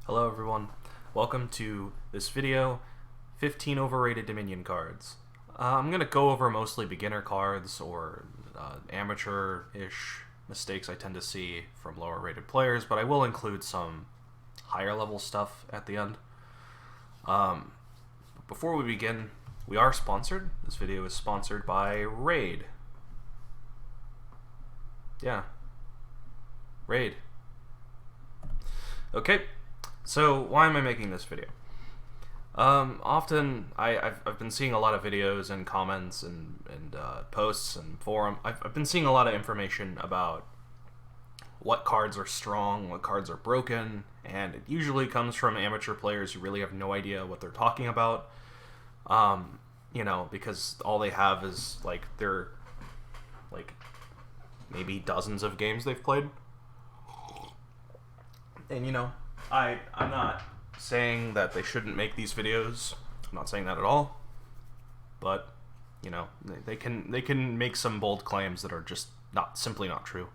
Hello everyone, welcome to this video, 15 overrated Dominion cards. I'm going to go over mostly beginner cards or amateur-ish mistakes I tend to see from lower rated players, but I will include some higher level stuff at the end. Before we begin, we are sponsored. This video is sponsored by Raid. Yeah. Raid. Okay. So, why am I making this video? Often, I've been seeing a lot of videos and comments and posts and forum. I've been seeing a lot of information about what cards are strong, what cards are broken, and it usually comes from amateur players who really have no idea what they're talking about. You know, because all they have is, their, maybe dozens of games they've played. And, you know, I'm not saying that they shouldn't make these videos. I'm not saying that at all. But, you know, they can make some bold claims that are just simply not true.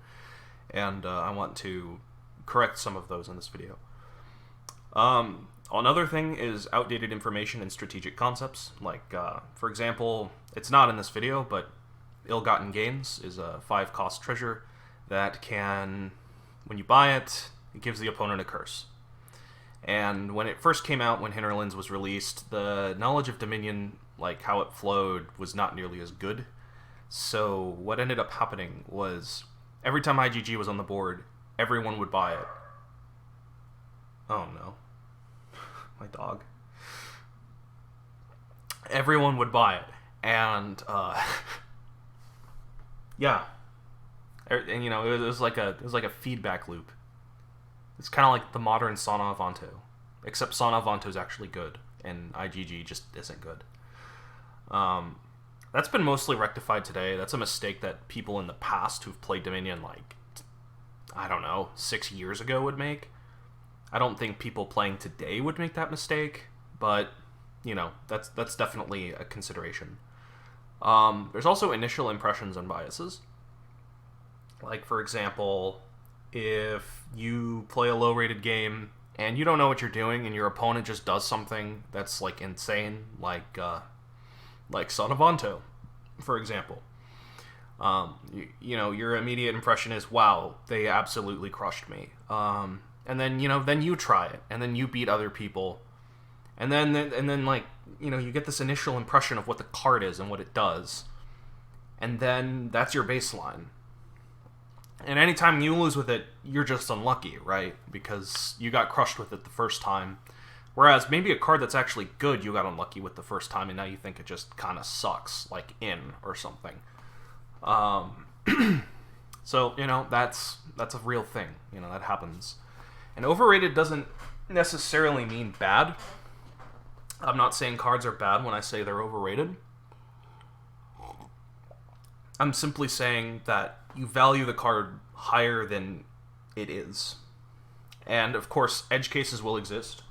And I want to correct some of those in this video. Another thing is outdated information and strategic concepts. For example, it's not in this video, but Ill-Gotten Gains is a 5-cost treasure that can, when you buy it, it gives the opponent a curse. And when it first came out, when Hinterlands was released, the knowledge of Dominion, how it flowed, was not nearly as good. So what ended up happening was, every time IGG was on the board, everyone would buy it. Oh no. My dog. Everyone would buy it. And, yeah. And, you know, it was like a feedback loop. It's kind of like the modern Sonofanto, except Sonofanto is actually good, and IGG just isn't good. That's been mostly rectified today. That's a mistake that people in the past who've played Dominion, I don't know, 6 years ago would make. I don't think people playing today would make that mistake, but, you know, that's definitely a consideration. There's also initial impressions and biases. For example, if you play a low-rated game and you don't know what you're doing and your opponent just does something that's, insane, like Sonofanto, for example. You know, your immediate impression is, wow, they absolutely crushed me. And then, you know, then you try it, and then you beat other people. And then you know, you get this initial impression of what the card is and what it does. And then that's your baseline. And anytime you lose with it, you're just unlucky, right? Because you got crushed with it the first time. Whereas maybe a card that's actually good, you got unlucky with the first time, and now you think it just kind of sucks, like in or something. So, you know, that's a real thing. You know, that happens. And overrated doesn't necessarily mean bad. I'm not saying cards are bad when I say they're overrated. I'm simply saying that you value the card higher than it is. And, of course, edge cases will exist.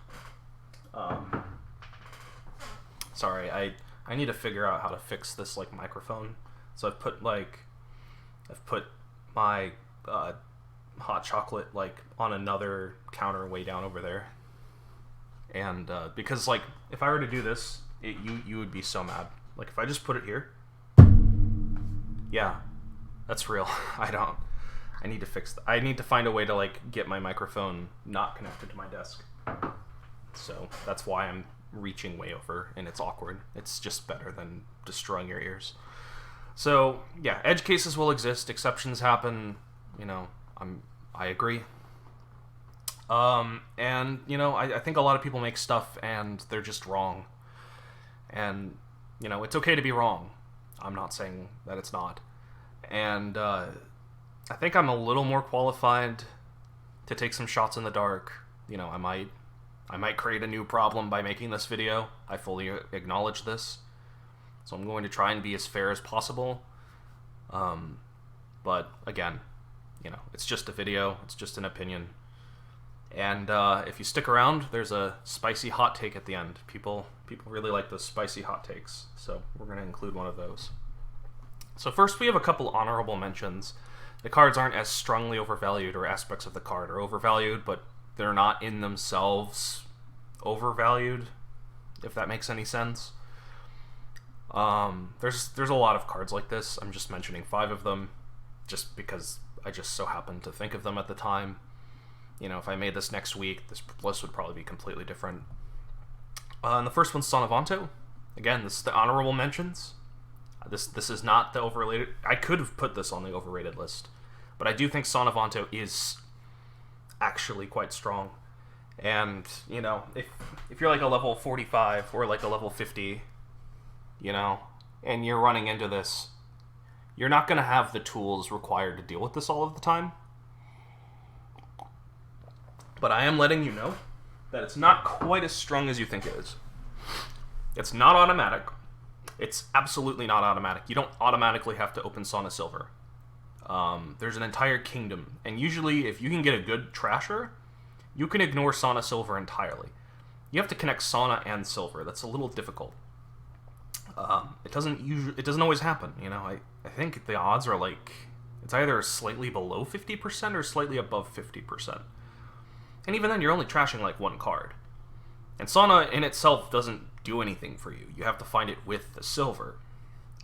Sorry, I need to figure out how to fix this, microphone. So I've put my hot chocolate, on another counter way down over there. And, because, if I were to do this, you would be so mad. If I just put it here. Yeah, that's real. I need to fix that. I need to find a way to, get my microphone not connected to my desk. So that's why I'm reaching way over, and it's awkward. It's just better than destroying your ears. So, yeah, edge cases will exist. Exceptions happen. You know, I agree. And, you know, I think a lot of people make stuff, and they're just wrong. And, you know, it's okay to be wrong. I'm not saying that it's not. And I think I'm a little more qualified to take some shots in the dark. You know, I might create a new problem by making this video. I fully acknowledge this. So I'm going to try and be as fair as possible. But again, you know, it's just a video. It's just an opinion. And if you stick around, there's a spicy hot take at the end. People really like those spicy hot takes. So we're going to include one of those. So first we have a couple honorable mentions. The cards aren't as strongly overvalued, or aspects of the card are overvalued, but they're not in themselves overvalued, if that makes any sense. There's a lot of cards like this. I'm just mentioning 5 of them just because I just so happened to think of them at the time. You know, if I made this next week, this list would probably be completely different. And the first one's Sonofanto. Again, this is the honorable mentions. This is not the overrated. I could have put this on the overrated list, but I do think Sonofanto is actually quite strong. And, you know, if you're like a level 45 or like a level 50, you know, and you're running into this, you're not going to have the tools required to deal with this all of the time. But I am letting you know that it's not quite as strong as you think it is. It's not automatic. It's absolutely not automatic. You don't automatically have to open Sauna Silver. There's an entire kingdom, and usually if you can get a good Trasher, you can ignore Sauna Silver entirely. You have to connect Sauna and Silver. That's a little difficult. It doesn't always happen, you know. I think the odds are like, it's either slightly below 50% or slightly above 50%. And even then, you're only trashing like 1 card. And Sauna in itself doesn't do anything for you. You have to find it with the silver.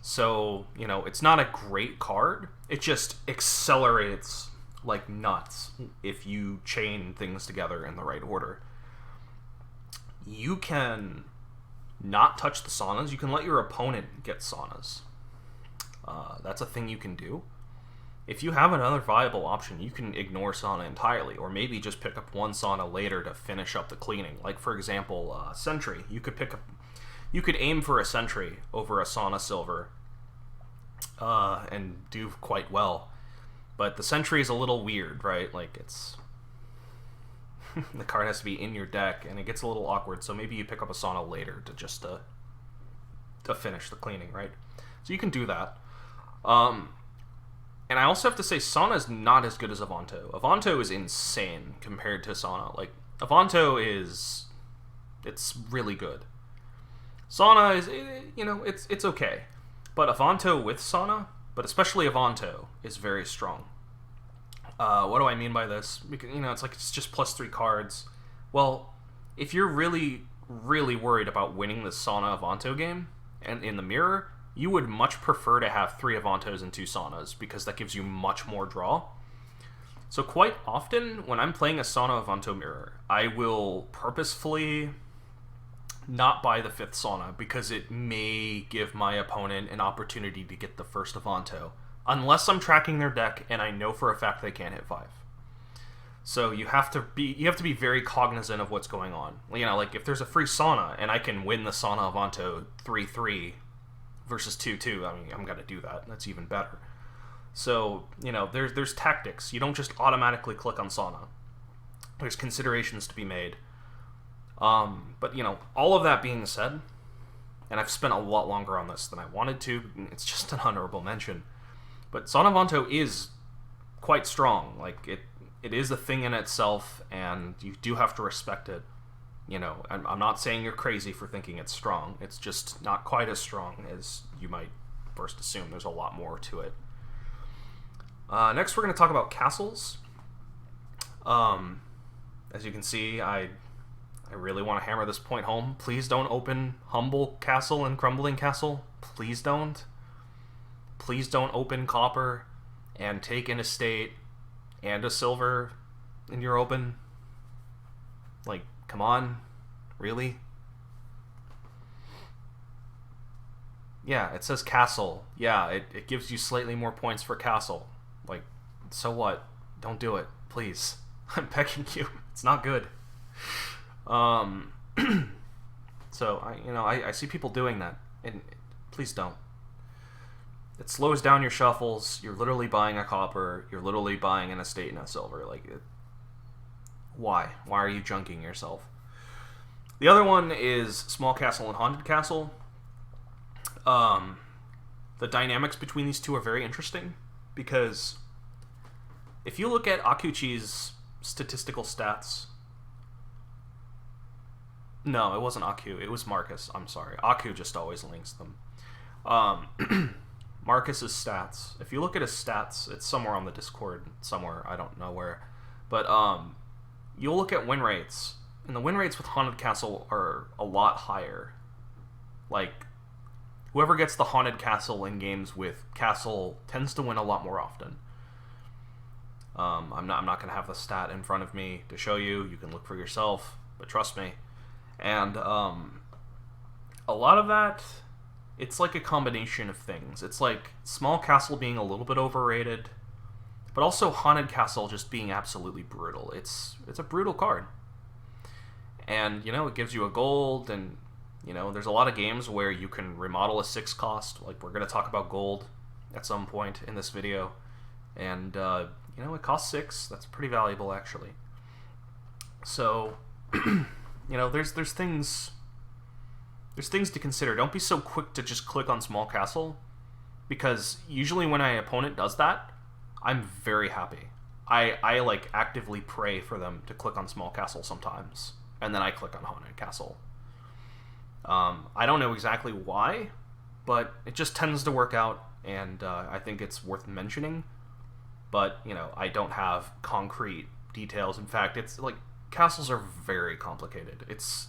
So, you know, it's not a great card. It just accelerates like nuts if you chain things together in the right order. You can not touch the saunas. You can let your opponent get saunas. That's a thing you can do. If you have another viable option, you can ignore sauna entirely, or maybe just pick up 1 sauna later to finish up the cleaning. Like, for example, Sentry. You could aim for a Sentry over a sauna silver and do quite well. But the Sentry is a little weird, right? Like, it's the card has to be in your deck, and it gets a little awkward. So maybe you pick up a sauna later to just to finish the cleaning, right? So you can do that. And I also have to say, Sauna is not as good as Avanto. Avanto is insane compared to Sauna. Like, Avanto it's really good. Sauna is, you know, it's okay. But Avanto with Sauna, but especially Avanto, is very strong. What do I mean by this? Because, you know, it's just +3 cards. Well, if you're really, really worried about winning the Sauna Avanto game, and in the mirror, you would much prefer to have 3 Avantos and 2 Saunas, because that gives you much more draw. So quite often, when I'm playing a Sauna Avanto mirror, I will purposefully not buy the 5th Sauna, because it may give my opponent an opportunity to get the first Avanto, unless I'm tracking their deck and I know for a fact they can't hit 5. So you have to be very cognizant of what's going on. You know, like if there's a free Sauna and I can win the Sauna Avanto 3-3 versus 2-2, I mean, I'm gonna do that. That's even better. So, you know, there's tactics. You don't just automatically click on Sauna. There's considerations to be made. But, you know, all of that being said, and I've spent a lot longer on this than I wanted to, it's just an honorable mention, but Sauna Avanto is quite strong. Like, it is a thing in itself, and you do have to respect it. You know, I'm not saying you're crazy for thinking it's strong. It's just not quite as strong as you might first assume. There's a lot more to it. Next, we're going to talk about castles. As you can see, I really want to hammer this point home. Please don't open Humble Castle and Crumbling Castle. Please don't. Please don't open Copper and take an estate and a silver in your open. Like, come on. Really? Yeah, it says castle. Yeah, it gives you slightly more points for castle. Like, so what? Don't do it. Please. I'm begging you. It's not good. So, I see people doing that. And please don't. It slows down your shuffles. You're literally buying a copper. You're literally buying an estate and a silver. Like, why? Why are you junking yourself? The other one is Small Castle and Haunted Castle. The dynamics between these two are very interesting, because if you look at Akuchi's statistical stats... No, it wasn't Aku. It was Marcus. I'm sorry. Aku just always links them. Marcus's stats. If you look at his stats, it's somewhere on the Discord, somewhere. I don't know where. But you'll look at win rates, and the win rates with Haunted Castle are a lot higher. Like, whoever gets the Haunted Castle in games with Castle tends to win a lot more often. I'm not going to have the stat in front of me to show you. You can look for yourself, but trust me. And a lot of that, it's like a combination of things. It's like Small Castle being a little bit overrated, but also Haunted Castle just being absolutely brutal. It's a brutal card. And, you know, it gives you a gold, and, you know, there's a lot of games where you can remodel a 6 cost. Like, we're going to talk about gold at some point in this video. And, you know, it costs 6. That's pretty valuable, actually. So, you know, there's things to consider. Don't be so quick to just click on Small Castle, because usually when my opponent does that, I'm very happy. I like actively pray for them to click on Small Castle sometimes, and then I click on Haunted Castle. I don't know exactly why, but it just tends to work out, and I think it's worth mentioning. But, you know, I don't have concrete details. In fact, it's like, castles are very complicated. It's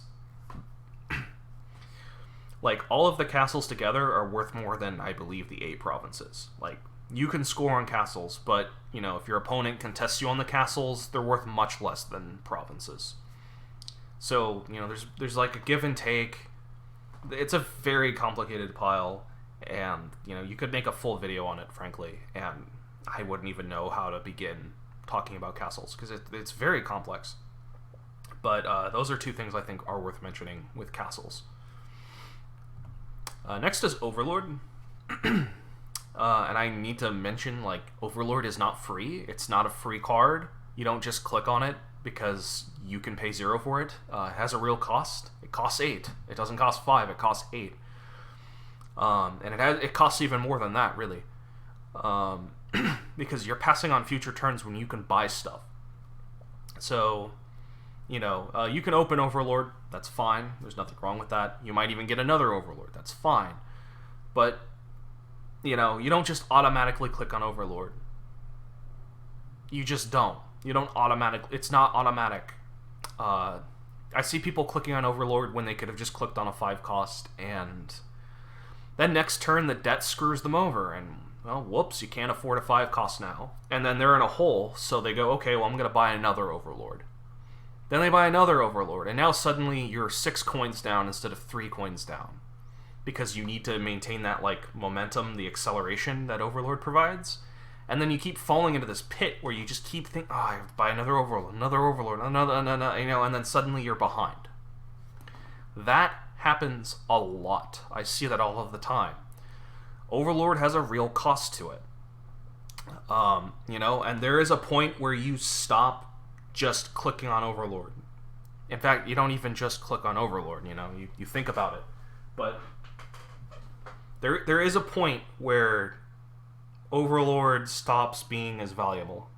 like, all of the castles together are worth more than, I believe, the 8 provinces. Like, you can score on castles, but, you know, if your opponent contests you on the castles, they're worth much less than provinces. So, you know, there's like a give and take. It's a very complicated pile, and, you know, you could make a full video on it, frankly, and I wouldn't even know how to begin talking about castles, because it's very complex. But those are 2 things I think are worth mentioning with castles. Next is Overlord. And I need to mention, like, Overlord is not free. It's not a free card. You don't just click on it because you can pay 0 for it. It has a real cost. It costs 8. It doesn't cost 5. It costs 8. And it costs even more than that, really. Because you're passing on future turns when you can buy stuff. So, you know, you can open Overlord. That's fine. There's nothing wrong with that. You might even get another Overlord. That's fine. But, you know, you don't just automatically click on Overlord. You just don't. You don't automatically. It's not automatic. I see people clicking on Overlord when they could have just clicked on a 5 cost, and then next turn the debt screws them over, and, well, whoops, you can't afford a 5 cost now. And then they're in a hole, so they go, okay, well, I'm going to buy another Overlord. Then they buy another Overlord, and now suddenly you're 6 coins down instead of 3 coins down, because you need to maintain that, like, momentum, the acceleration that Overlord provides. And then you keep falling into this pit where you just keep thinking, oh, I have to buy another Overlord, another, you know, and then suddenly you're behind. That happens a lot. I see that all of the time. Overlord has a real cost to it. You know, and there is a point where you stop just clicking on Overlord. In fact, you don't even just click on Overlord, you know, you think about it. But there is a point where Overlord stops being as valuable.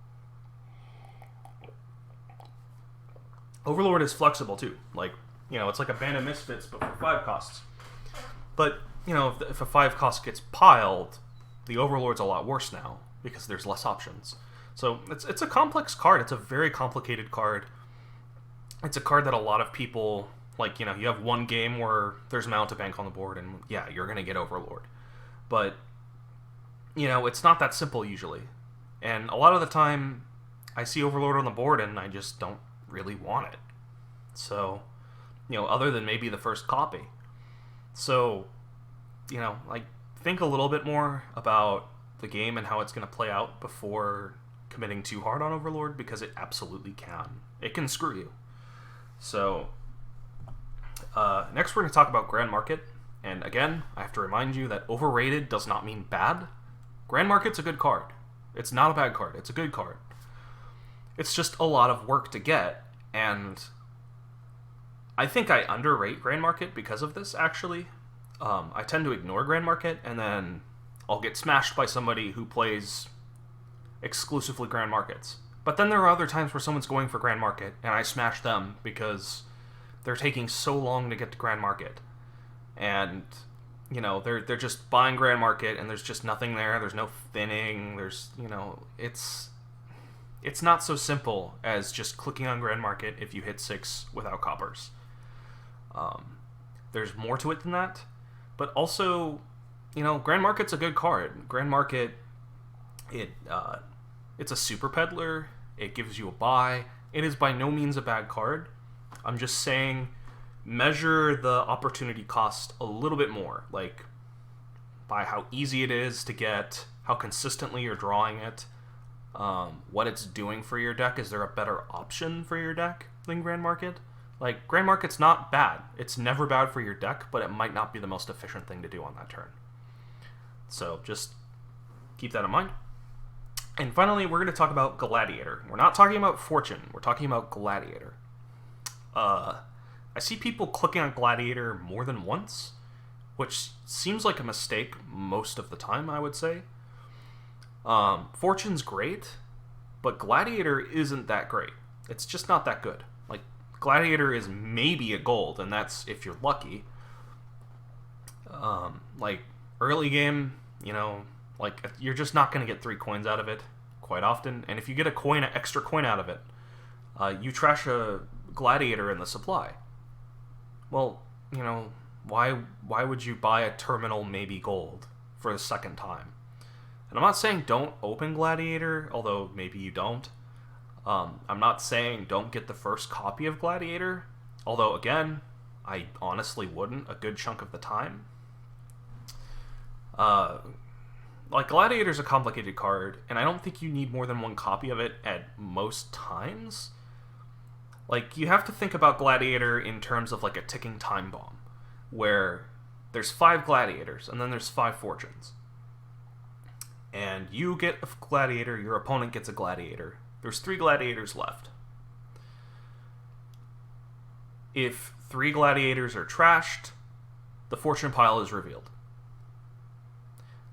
Overlord is flexible too. Like, you know, it's like a Band of Misfits, but for 5 costs. But, you know, if a 5 cost gets piled, the Overlord's a lot worse now, because there's less options. So it's a complex card. It's a very complicated card. It's a card that a lot of people, like, you know, you have one game where there's Mountebank on the board, and yeah, you're going to get Overlord. But, you know, it's not that simple usually. And a lot of the time, I see Overlord on the board, and I just don't really want it. So, you know, other than maybe the first copy. So, you know, like, think a little bit more about the game and how it's going to play out before committing too hard on Overlord, because it absolutely can. It can screw you. So, next we're going to talk about Grand Market. And again, I have to remind you that overrated does not mean bad. Grand Market's a good card. It's not a bad card. It's a good card. It's just a lot of work to get, and I think I underrate Grand Market because of this, actually. I tend to ignore Grand Market, and then I'll get smashed by somebody who plays exclusively Grand Markets. But then there are other times where someone's going for Grand Market, and I smash them because they're taking so long to get to Grand Market. And, you know, they're just buying Grand Market, and there's just nothing there. There's no thinning. There's, you know, it's it's not so simple as just clicking on Grand Market if you hit 6 without coppers. There's more to it than that, but also, Grand Market's a good card. Grand Market, it's a super peddler. It gives you a buy. It is by no means a bad card. I'm just saying, measure the opportunity cost a little bit more, like by how easy it is to get, how consistently you're drawing it, what it's doing for your deck. Is there a better option for your deck than Grand Market? Like, Grand Market's not bad. It's never bad for your deck, but it might not be the most efficient thing to do on that turn. So just keep that in mind. And finally, we're going to talk about Gladiator. We're not talking about Fortune. We're talking about Gladiator. I see people clicking on Gladiator more than once, which seems like a mistake most of the time, I would say. Fortune's great, but Gladiator isn't that great. It's just not that good. Like, Gladiator is maybe a gold, and that's if you're lucky. Like, early game, like, you're just not going to get 3 coins out of it quite often, and if you get an extra coin out of it, you trash a Gladiator in the supply. Well, why would you buy a terminal maybe gold for the second time? And I'm not saying don't open Gladiator, although maybe you don't. I'm not saying don't get the first copy of Gladiator, although, again, I honestly wouldn't a good chunk of the time. Like, Gladiator's a complicated card, and I don't think you need more than 1 copy of it at most times. Like, you have to think about Gladiator in terms of, like, a ticking time bomb, where there's 5 Gladiators, and then there's 5 Fortunes. And you get a Gladiator, your opponent gets a Gladiator. There's 3 Gladiators left. If 3 Gladiators are trashed, the Fortune pile is revealed.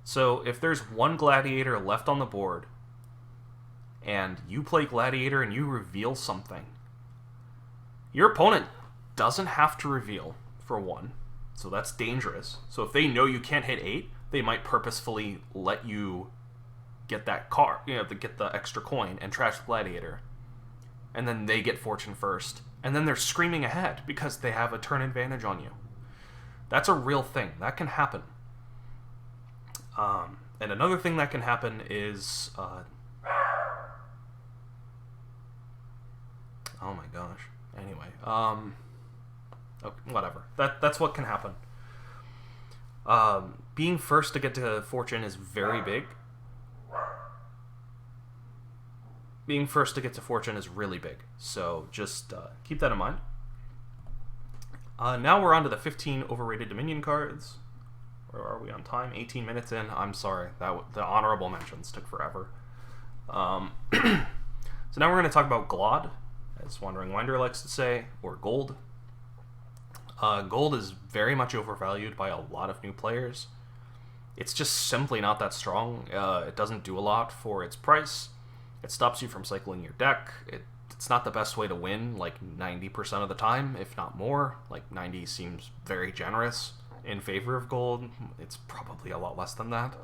So if there's 1 Gladiator left on the board, and you play Gladiator and you reveal something, your opponent doesn't have to reveal, for 1. So that's dangerous. So if they know you can't hit 8, they might purposefully let you get that card, get the extra coin and trash the Gladiator. And then they get Fortune first. And then they're screaming ahead because they have a turn advantage on you. That's a real thing. That can happen. And another thing that can happen is... oh my gosh. Anyway. Okay, whatever. That's what can happen. Being first to get to Fortune is very big. Being first to get to Fortune is really big. So just keep that in mind. Now we're on to the 15 overrated Dominion cards. Where are we on time? 18 minutes in. I'm sorry. The honorable mentions took forever. So now we're going to talk about Glod, as Wandering Winder likes to say, or Gold. Gold is very much overvalued by a lot of new players. It's just simply not that strong. It doesn't do a lot for its price. It stops you from cycling your deck. It's not the best way to win, like 90% of the time, if not more. Like 90 seems very generous in favor of gold. It's probably a lot less than that.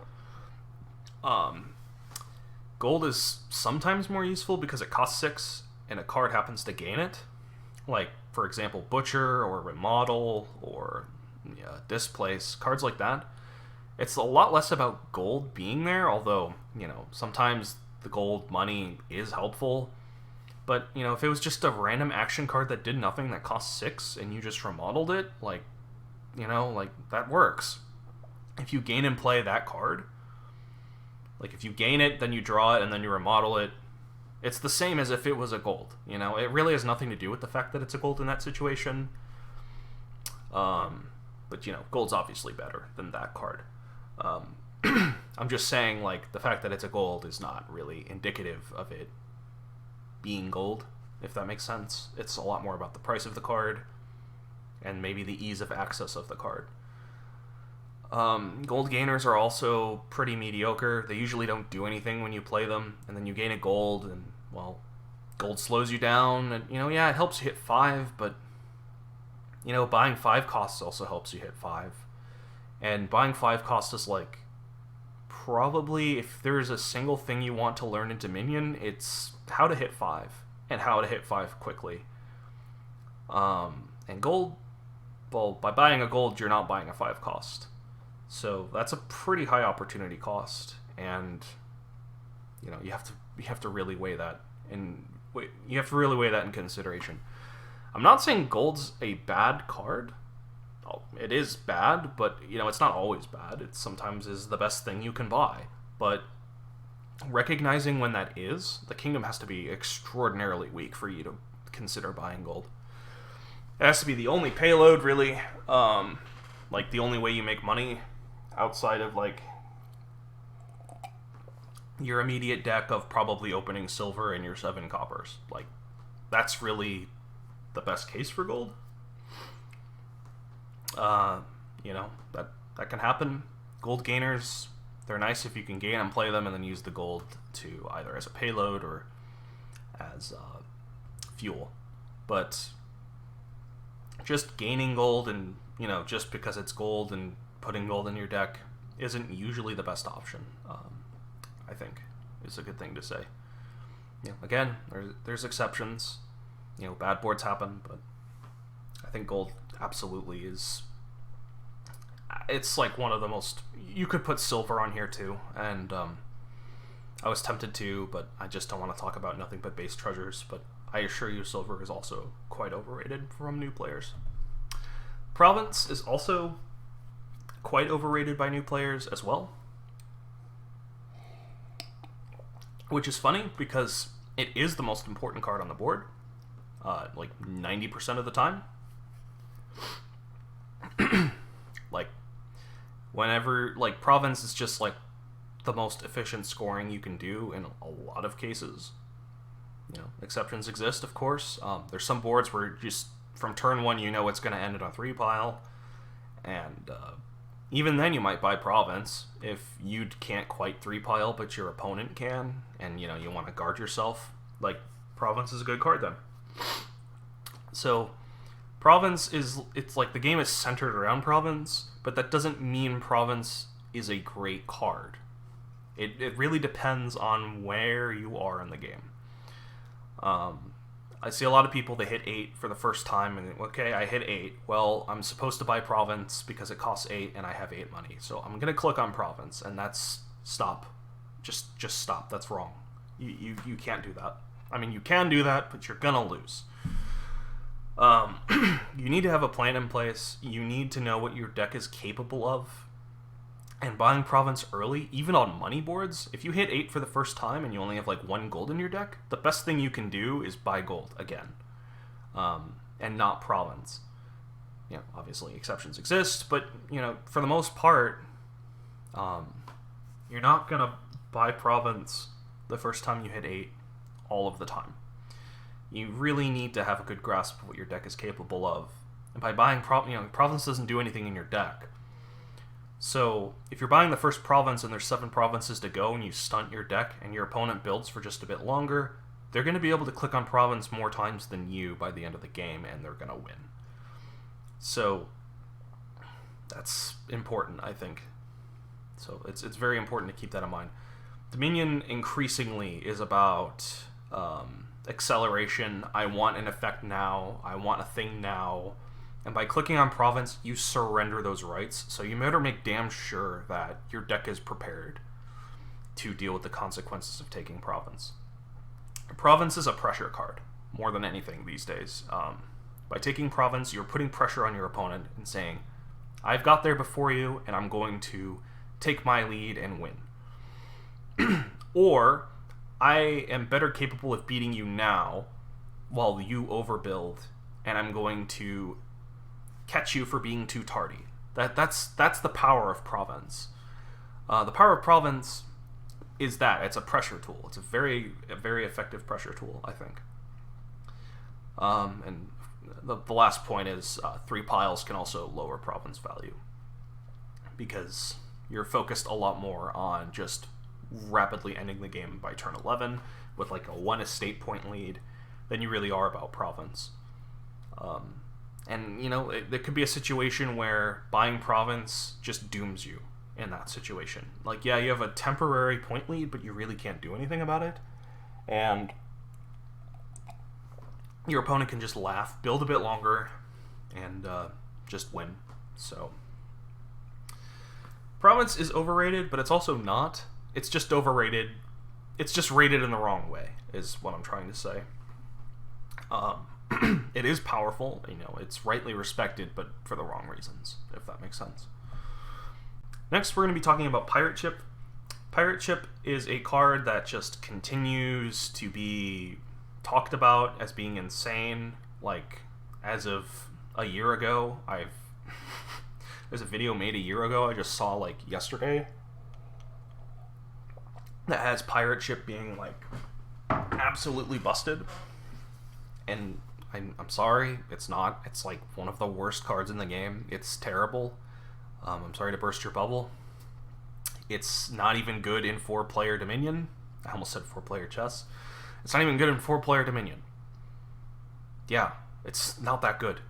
Gold is sometimes more useful because it costs 6 and a card happens to gain it. Like, for example, Butcher or Remodel or Displace, cards like that. It's a lot less about gold being there, although, sometimes the gold money is helpful. But, if it was just a random action card that did nothing that cost 6 and you just remodeled it, that works. If you gain and play that card, like if you gain it, then you draw it, and then you remodel it, it's the same as if it was a gold. It really has nothing to do with the fact that it's a gold in that situation. But, gold's obviously better than that card. I'm just saying, the fact that it's a gold is not really indicative of it being gold, if that makes sense. It's a lot more about the price of the card and maybe the ease of access of the card. Gold gainers are also pretty mediocre. They usually don't do anything when you play them, and then you gain a gold, and, gold slows you down, and, it helps you hit 5, but, buying 5 costs also helps you hit 5. And buying 5 costs is, probably, if there's a single thing you want to learn in Dominion, it's how to hit 5 and how to hit 5 quickly. And gold, well, by buying a gold, you're not buying a 5 cost. So that's a pretty high opportunity cost, and you know, you have to really weigh that in consideration. I'm not saying gold's a bad card. Oh, it is bad, but you know, it's not always bad. It sometimes is the best thing you can buy. But recognizing when that is, the kingdom has to be extraordinarily weak for you to consider buying gold. It has to be the only payload, really. Like the only way you make money outside of like your immediate deck of probably opening silver and your 7 coppers. Like, that's really the best case for gold. You know, that can happen. Gold gainers, they're nice if you can gain and play them and then use the gold to either as a payload or as fuel. But just gaining gold and, you know, just because it's gold and putting gold in your deck isn't usually the best option. I think is a good thing to say. You know, again, there's exceptions. You know, bad boards happen, but I think gold absolutely is. It's like one of the most. You could put silver on here too, and I was tempted to, but I just don't want to talk about nothing but base treasures. But I assure you, silver is also quite overrated from new players. Province is also quite overrated by new players as well. Which is funny because it is the most important card on the board, like 90% of the time. Like, whenever, like, Province is just like the most efficient scoring you can do in a lot of cases. You know, exceptions exist, of course. There's some boards where just from turn 1 you know it's going to end on a 3 pile, and even then you might buy Province if you can't quite 3 pile but your opponent can, and you know, you want to guard yourself. Like, Province is a good card then. So Province is, it's like the game is centered around Province, but that doesn't mean Province is a great card. It really depends on where you are in the game. I see a lot of people, they hit 8 for the first time, and okay, I hit 8. Well, I'm supposed to buy Province because it costs 8 and I have 8 money. So I'm going to click on Province, and that's stop. Just stop. That's wrong. You can't do that. I mean, you can do that, but you're going to lose. You need to have a plan in place. You need to know what your deck is capable of. And buying Province early, even on money boards, if you hit 8 for the first time and you only have like 1 gold in your deck, the best thing you can do is buy gold again, and not Province. You know, obviously exceptions exist, but you know, for the most part, you're not gonna buy Province the first time you hit 8 all of the time. You really need to have a good grasp of what your deck is capable of, and by buying Province doesn't do anything in your deck. So, if you're buying the first province and there's 7 provinces to go and you stunt your deck and your opponent builds for just a bit longer, they're going to be able to click on province more times than you by the end of the game, and they're going to win. So, that's important, I think. So, it's very important to keep that in mind. Dominion increasingly is about acceleration. I want an effect now. I want a thing now. And by clicking on Province, you surrender those rights, so you better make damn sure that your deck is prepared to deal with the consequences of taking Province. Province is a pressure card, more than anything these days. By taking Province, you're putting pressure on your opponent and saying, I've got there before you, and I'm going to take my lead and win. Or, I am better capable of beating you now, while you overbuild, and I'm going to catch you for being too tardy. That's the power of Province. The power of Province is that it's a pressure tool. It's a very effective pressure tool, I think. And the last point is 3 piles can also lower Province value because you're focused a lot more on just rapidly ending the game by turn 11 with like a 1 estate point lead than you really are about Province. And, you know, there could be a situation where buying Province just dooms you. in that situation. Like, yeah, you have a temporary point lead, but you really can't do anything about it. And your opponent can just laugh, build a bit longer, and just win. So, Province is overrated, but it's also not. It's just overrated. It's just rated in the wrong way, is what I'm trying to say. It is powerful, you know, it's rightly respected, but for the wrong reasons, if that makes sense. Next, we're going to be talking about Pirate Ship. Pirate Ship is a card that just continues to be talked about as being insane. Like, as of a year ago, there's a video made a year ago I just saw, like, yesterday, that has Pirate Ship being, like, absolutely busted. And I'm sorry, it's not. It's like one of the worst cards in the game. It's terrible. I'm sorry to burst your bubble. It's not even good in 4-player Dominion. I almost said 4-player chess. It's not even good in 4-player Dominion. Yeah, it's not that good.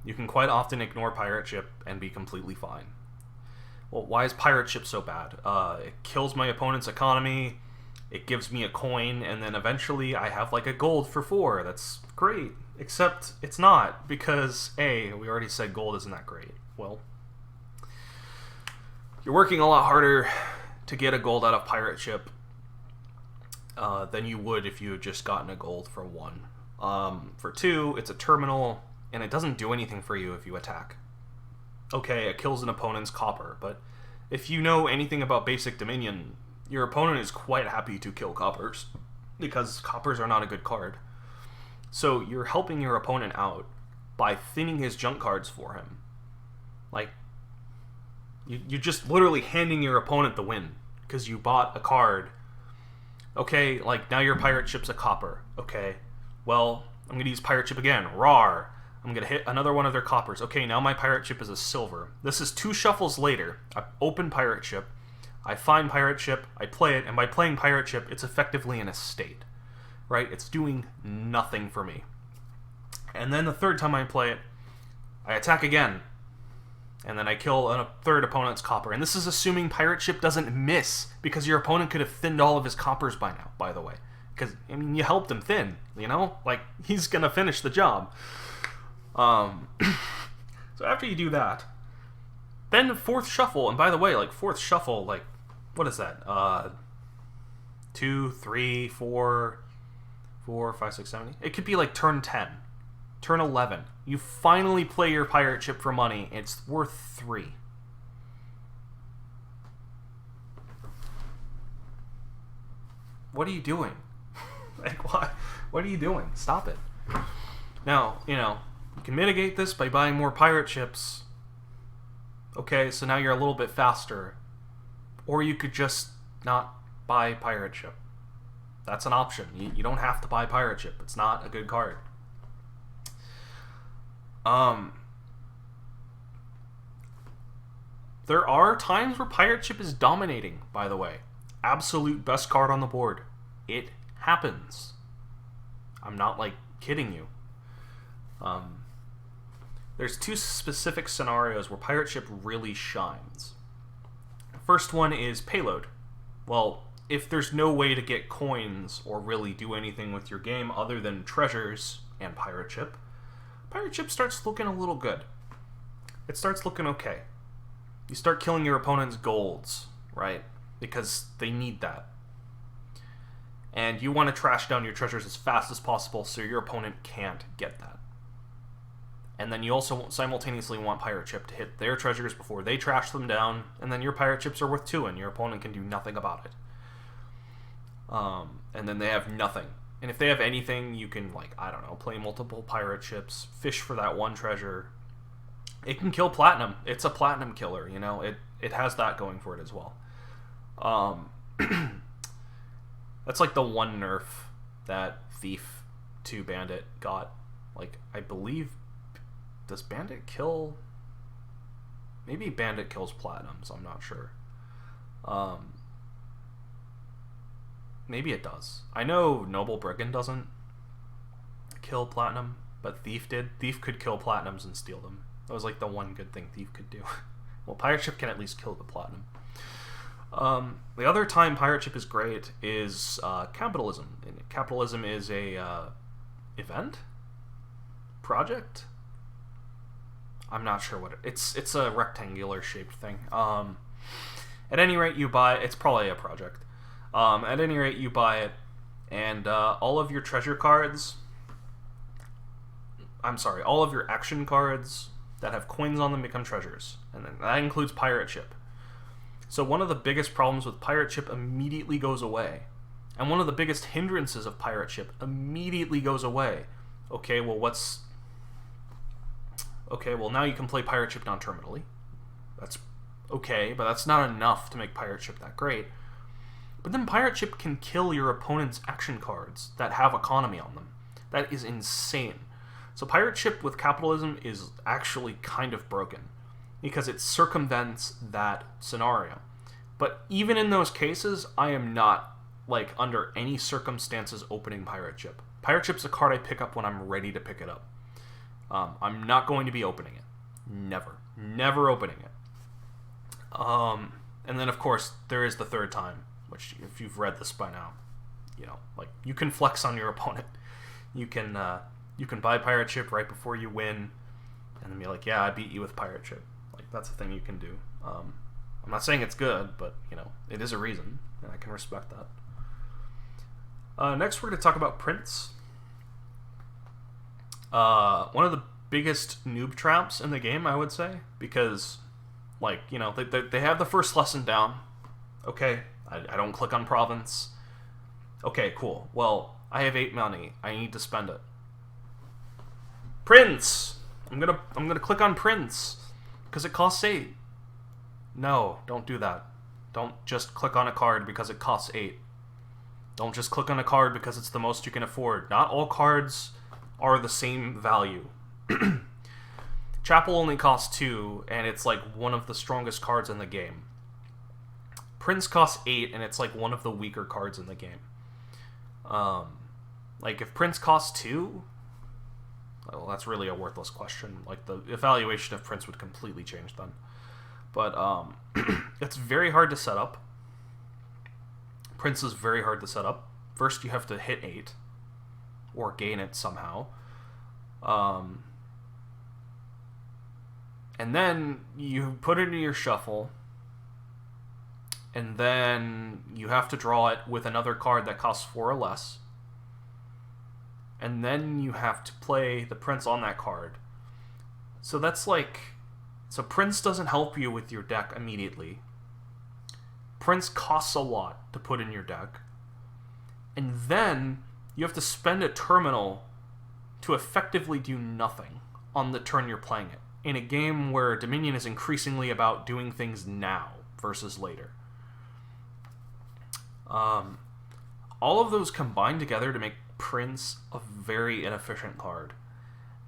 You can quite often ignore Pirate Ship and be completely fine. Well, why is Pirate Ship so bad? It kills my opponent's economy. It gives me a coin, and then eventually I have like a gold for 4. That's great. Except it's not, because A, we already said gold isn't that great. Well, you're working a lot harder to get a gold out of Pirate Ship than you would if you had just gotten a gold for 1. For 2, it's a terminal, and it doesn't do anything for you if you attack. Okay, it kills an opponent's copper, but if you know anything about basic Dominion, your opponent is quite happy to kill coppers, because coppers are not a good card. So you're helping your opponent out by thinning his junk cards for him. Like, you're just literally handing your opponent the win, because you bought a card. Okay, like, now your Pirate Ship's a copper. Okay, well, I'm going to use Pirate Ship again. Rawr! I'm going to hit another one of their coppers. Okay, now my Pirate Ship is a silver. This is 2 shuffles later. I open Pirate Ship. I find Pirate Ship, I play it, and by playing Pirate Ship, it's effectively an estate, right? It's doing nothing for me. And then the 3rd time I play it, I attack again, and then I kill a 3rd opponent's copper. And this is assuming Pirate Ship doesn't miss, because your opponent could have thinned all of his coppers by now, by the way. Because, I mean, you helped him thin, you know? Like, he's gonna finish the job. So after you do that, then 4th shuffle, and by the way, like, 4th shuffle, like, what is that? 2, 3, 4, 5, 6, 7. It could be like turn 10, turn 11. You finally play your Pirate Ship for money. It's worth 3. What are you doing? Like, what are you doing? Stop it. Now, you know, you can mitigate this by buying more Pirate Ships. Okay, so now you're a little bit faster. Or you could just not buy Pirate Ship. That's an option. You don't have to buy Pirate Ship. It's not a good card. There are times where Pirate Ship is dominating, by the way. Absolute best card on the board. It happens. I'm not, like, kidding you. There's 2 specific scenarios where Pirate Ship really shines. First one is payload. Well, if there's no way to get coins or really do anything with your game other than treasures and Pirate Ship starts looking a little good. It starts looking okay. You start killing your opponent's golds, right? Because they need that. And you want to trash down your treasures as fast as possible so your opponent can't get that. And then you also simultaneously want Pirate Ship to hit their treasures before they trash them down, and then your Pirate Ships are worth 2 and your opponent can do nothing about it. And then they have nothing. And if they have anything, you can, like, I don't know, play multiple Pirate Ships, fish for that one treasure. It can kill Platinum. It's a Platinum killer, you know? It has that going for it as well. That's like the one nerf that Thief 2 Bandit got. Like, I believe... Does Bandit kill... Maybe Bandit kills Platinums, I'm not sure. Maybe it does. I know Noble Brigand doesn't kill Platinum, but Thief did. Thief could kill Platinums and steal them. That was like the one good thing Thief could do. Well, Pirate Ship can at least kill the platinum. The other time Pirate Ship is great is Capitalism. And Capitalism is a event? Project? I'm not sure what it's a rectangular shaped thing. At any rate, you buy it's probably a project. At any rate, you buy it, and all of your treasure cards. I'm sorry, all of your action cards that have coins on them become treasures, and then that includes Pirate Ship. So one of the biggest problems with Pirate Ship immediately goes away, and one of the biggest hindrances of Pirate Ship immediately goes away. Okay, well now you can play Pirate Ship non-terminally. That's okay, but that's not enough to make Pirate Ship that great. But then Pirate Ship can kill your opponent's action cards that have economy on them. That is insane. So Pirate Ship with Capitalism is actually kind of broken, because it circumvents that scenario. But even in those cases, I am not, under any circumstances opening Pirate Ship. Pirate Ship's a card I pick up when I'm ready to pick it up. I'm not going to be opening it. Never opening it. And then, of course, there is the third time, which, if you've read this by now, you can flex on your opponent. You can buy Pirate Ship right before you win, and then be like, yeah, I beat you with Pirate Ship. That's a thing you can do. I'm not saying it's good, but, it is a reason, and I can respect that. Next, we're going to talk about prints. One of the biggest noob traps in the game, I would say, because, they have the first lesson down. Okay, I don't click on province. Okay, cool. Well, I have 8 money. I need to spend it. Prince! I'm gonna click on Prince, because it costs 8. No, don't do that. Don't just click on a card because it costs 8. Don't just click on a card because it's the most you can afford. Not all cards are the same value. Chapel only costs 2, and it's one of the strongest cards in the game. Prince costs 8, and it's one of the weaker cards in the game. If Prince costs 2, well, that's really a worthless question. The evaluation of Prince would completely change then. But it's very hard to set up. Prince is very hard to set up. First, you have to hit 8, or gain it somehow. And then you put it into your shuffle, and then you have to draw it with another card that costs 4 or less. And then you have to play the Prince on that card. So that's so Prince doesn't help you with your deck immediately. Prince costs a lot to put in your deck. And then you have to spend a terminal to effectively do nothing on the turn you're playing it, in a game where Dominion is increasingly about doing things now versus later. All of those combine together to make Prince a very inefficient card.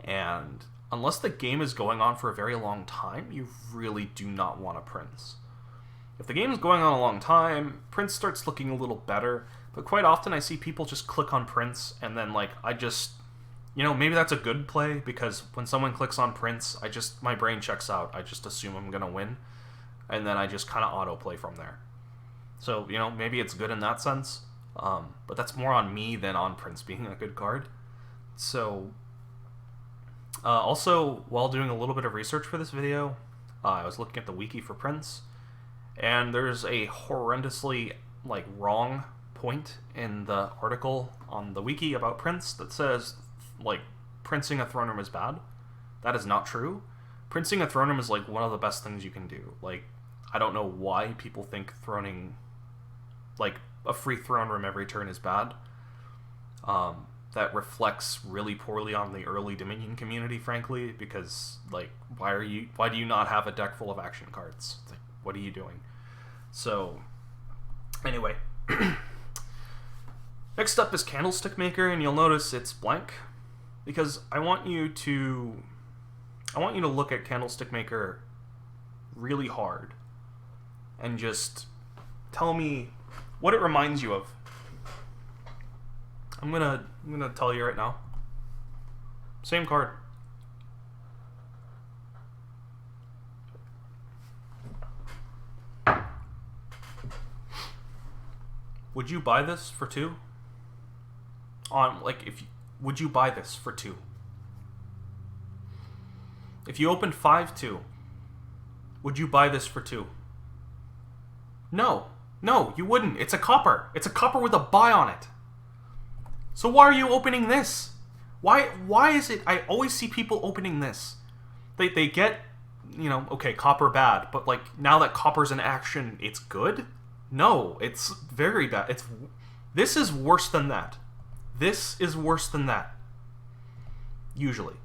And unless the game is going on for a very long time, you really do not want a Prince. If the game is going on a long time, Prince starts looking a little better, but quite often I see people just click on Prince, and then maybe that's a good play, because when someone clicks on Prince, my brain checks out. I just assume I'm gonna win, and then I just kind of autoplay from there. So, maybe it's good in that sense, but that's more on me than on Prince being a good card. So, also, while doing a little bit of research for this video, I was looking at the wiki for Prince, and there's a horrendously, wrong point in the article on the wiki about Prince that says, Princing a throne room is bad. That is not true. Princing a throne room is, one of the best things you can do. I don't know why people think throning, a free throne room every turn is bad. That reflects really poorly on the early Dominion community, frankly, because, why do you not have a deck full of action cards? What are you doing? So, anyway. Next up is Candlestick Maker, and you'll notice it's blank, because I want you to look at Candlestick Maker really hard and just tell me what it reminds you of. I'm gonna tell you right now. Same card. Would you buy this for 2? Would you buy this for 2? If you opened 5/2, would you buy this for 2? No. No, you wouldn't. It's a copper. It's a copper with a buy on it. So why are you opening this? Why is it I always see people opening this? They get, okay, copper bad, but like now that copper's in action, it's good? No, it's very bad. This is worse than that. This is worse than that. Usually.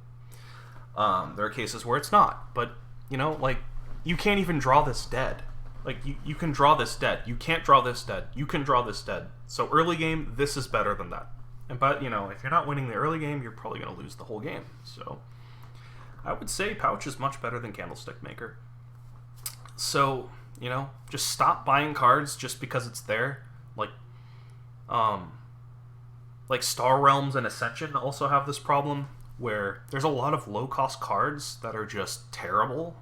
There are cases where it's not, but you can't even draw this dead. Like, you can draw this dead. You can't draw this dead. You can draw this dead. So early game, this is better than that. But, if you're not winning the early game, you're probably going to lose the whole game. So I would say Pouch is much better than Candlestick Maker. So, just stop buying cards just because it's there. Like Star Realms and Ascension also have this problem, where there's a lot of low-cost cards that are just terrible.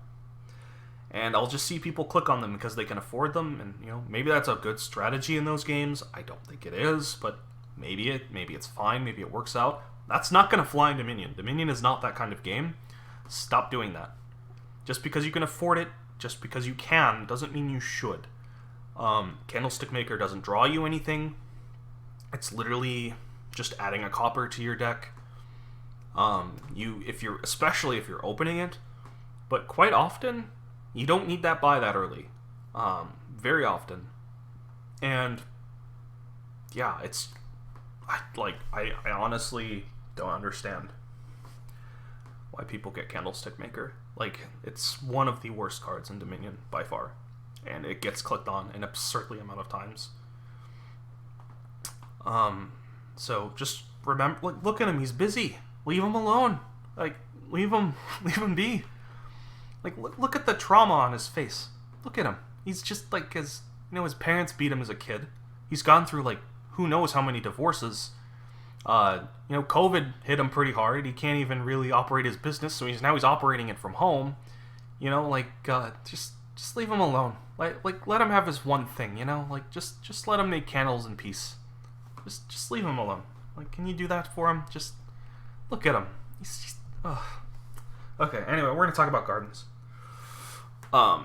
And I'll just see people click on them because they can afford them, and maybe that's a good strategy in those games. I don't think it is, but maybe it's fine, maybe it works out. That's not going to fly in Dominion. Dominion is not that kind of game. Stop doing that. Just because you can afford it, just because you can, doesn't mean you should. Candlestick Maker doesn't draw you anything. It's literally just adding a copper to your deck. Especially if you're opening it, but quite often you don't need that buy that early. Very often. And yeah, I honestly don't understand why people get Candlestick Maker. It's one of the worst cards in Dominion by far, and it gets clicked on an absurdly amount of times. So just remember, look at him, he's busy. Leave him alone. Leave him be. Look at the trauma on his face. Look at him. He's just his parents beat him as a kid. He's gone through who knows how many divorces. COVID hit him pretty hard. He can't even really operate his business, so he's operating it from home. Just leave him alone. Let him have his one thing. Just let him make candles in peace. Just leave him alone. Can you do that for him? Just look at him. He's just, ugh. Okay, anyway, we're going to talk about gardens. I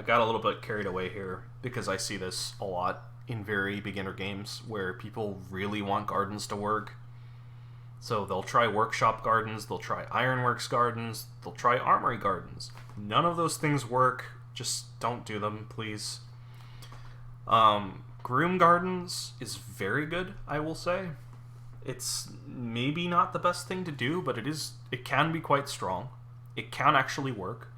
got a little bit carried away here because I see this a lot in very beginner games where people really want gardens to work. So they'll try workshop gardens, they'll try ironworks gardens, they'll try armory gardens. None of those things work. Just don't do them, please. Groom gardens is very good, I will say. It's maybe not the best thing to do, but it can be quite strong. It can actually work.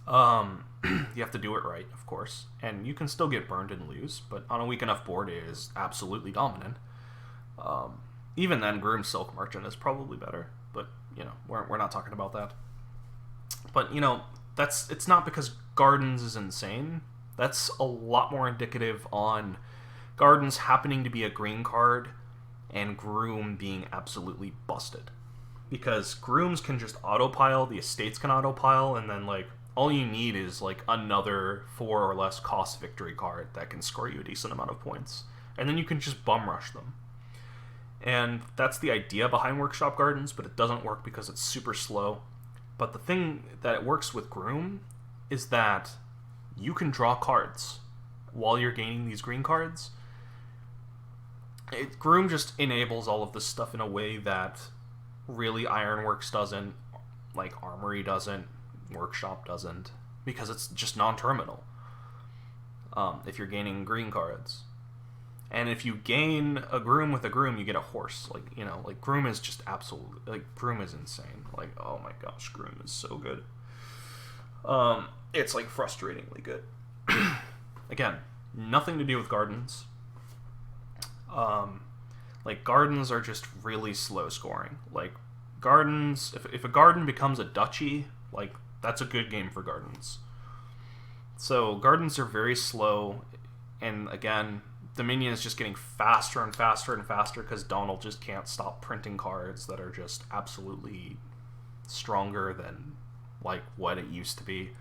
You have to do it right, of course. And you can still get burned and lose, but on a weak enough board it is absolutely dominant. Even then, Groom Silk Merchant is probably better, but, we're not talking about that. But, it's not because Gardens is insane. That's a lot more indicative on Gardens happening to be a green card and Groom being absolutely busted. Because Grooms can just autopile, the estates can autopile, and then, all you need is, another 4 or less cost victory card that can score you a decent amount of points. And then you can just bum rush them. And that's the idea behind Workshop Gardens, but it doesn't work because it's super slow. But the thing that it works with Groom is that you can draw cards while you're gaining these green cards. Groom just enables all of this stuff in a way that really Ironworks doesn't, Armory doesn't, Workshop doesn't, because it's just non-terminal if you're gaining green cards. And if you gain a Groom with a Groom, you get a horse. Groom is just absolutely... Groom is insane. Oh my gosh, Groom is so good. It's, frustratingly good. Again, nothing to do with gardens. Gardens are just really slow scoring. Gardens... If a garden becomes a duchy, that's a good game for gardens. So, gardens are very slow. And, again... Dominion is just getting faster and faster and faster because Donald just can't stop printing cards that are just absolutely stronger than like what it used to be.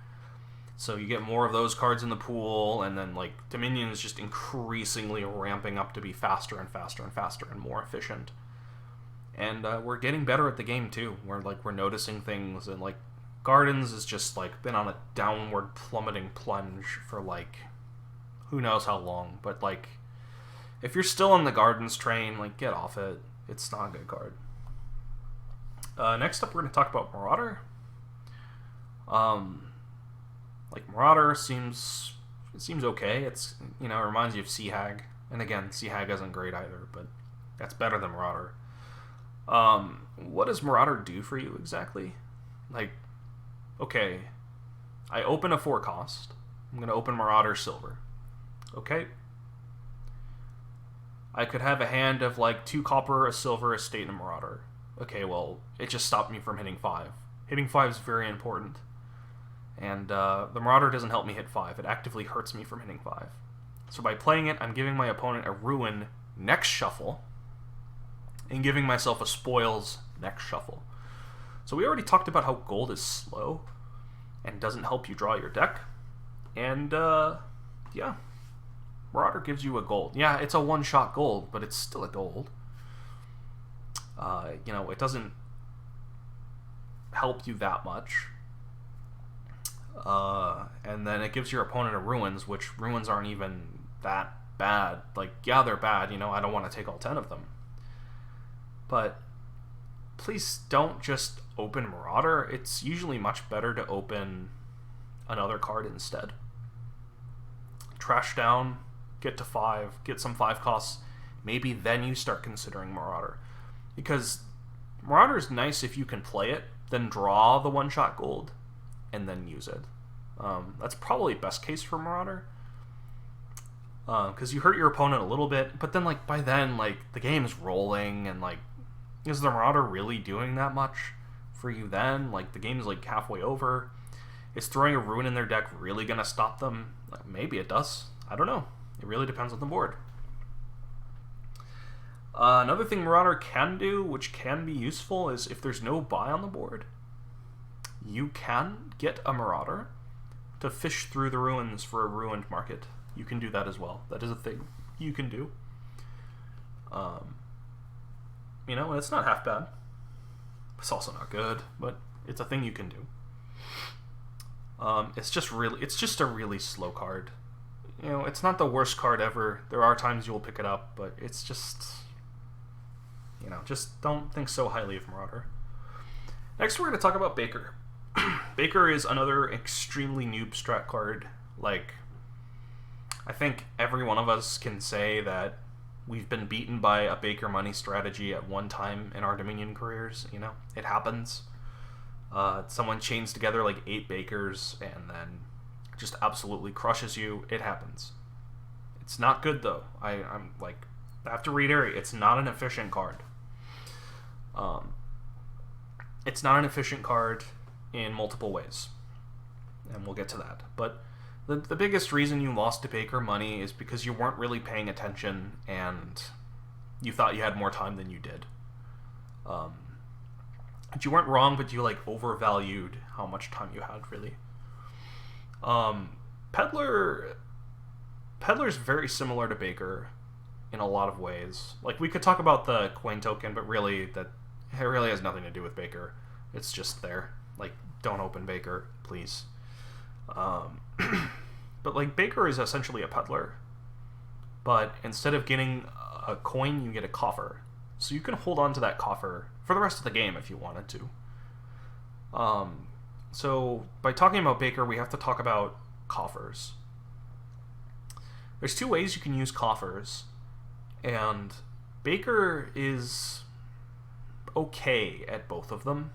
So you get more of those cards in the pool, and then like Dominion is just increasingly ramping up to be faster and faster and faster and more efficient. And we're getting better at the game too. We're noticing things, and like Gardens has just like been on a downward plummeting plunge for like who knows how long. But like if you're still on the Gardens train, like get off it. It's not a good card. Next up, we're going to talk about Marauder. Like Marauder seems okay. It's, you know, it reminds you of Sea Hag, and again, Sea Hag isn't great either, but that's better than Marauder. What does Marauder do for you exactly? Like, okay, I open a 4-cost. I'm going to open Marauder Silver. Okay. I could have a hand of like 2 copper, a silver, a state, and a Marauder. Okay, well, it just stopped me from hitting 5. Hitting 5 is very important. And the Marauder doesn't help me hit 5. It actively hurts me from hitting 5. So by playing it, I'm giving my opponent a Ruin next shuffle, and giving myself a Spoils next shuffle. So we already talked about how gold is slow, and doesn't help you draw your deck. And, yeah. Marauder gives you a gold. Yeah, it's a one-shot gold, but it's still a gold. You know, it doesn't help you that much. And then it gives your opponent a Ruins, which Ruins aren't even that bad. Like, yeah, they're bad, you know, I don't want to take all 10 of them. But please don't just open Marauder. It's usually much better to open another card instead. Trash down, get to 5, get some 5 costs, maybe then you start considering Marauder. Because Marauder is nice if you can play it, then draw the one-shot gold, and then use it. That's probably best case for Marauder. Because you hurt your opponent a little bit, but then like by then, like the game's rolling, and like, is the Marauder really doing that much for you then? Like the game's like halfway over. Is throwing a Ruin in their deck really gonna stop them? Like, maybe it does. I don't know. It really depends on the board. Another thing Marauder can do, which can be useful, is if there's no buy on the board, you can get a Marauder to fish through the Ruins for a ruined market. You can do that as well. That is a thing you can do. You know, it's not half bad. It's also not good, but it's a thing you can do. It's just a really slow card. You know, it's not the worst card ever. There are times you'll pick it up, but it's just, you know, just don't think so highly of Marauder. Next, we're going to talk about Baker. Baker is another extremely noob strat card. Like, I think every one of us can say that we've been beaten by a Baker money strategy at one time in our Dominion careers. You know, it happens. Someone chains together like 8 Bakers and then just absolutely crushes you. It happens. It's not good though. I have to reiterate, it's not an efficient card. It's not an efficient card in multiple ways, and we'll get to that. But the biggest reason you lost to Baker money is because you weren't really paying attention and you thought you had more time than you did. But you weren't wrong, but you like overvalued how much time you had, really. Peddler's very similar to Baker in a lot of ways. Like, we could talk about the coin token, but really it really has nothing to do with Baker. It's just there. Like, don't open Baker, please. But like, Baker is essentially a peddler, but instead of getting a coin, you get a coffer. So you can hold on to that coffer for the rest of the game if you wanted to. So by talking about Baker, we have to talk about coffers. There's 2 ways you can use coffers, and Baker is okay at both of them.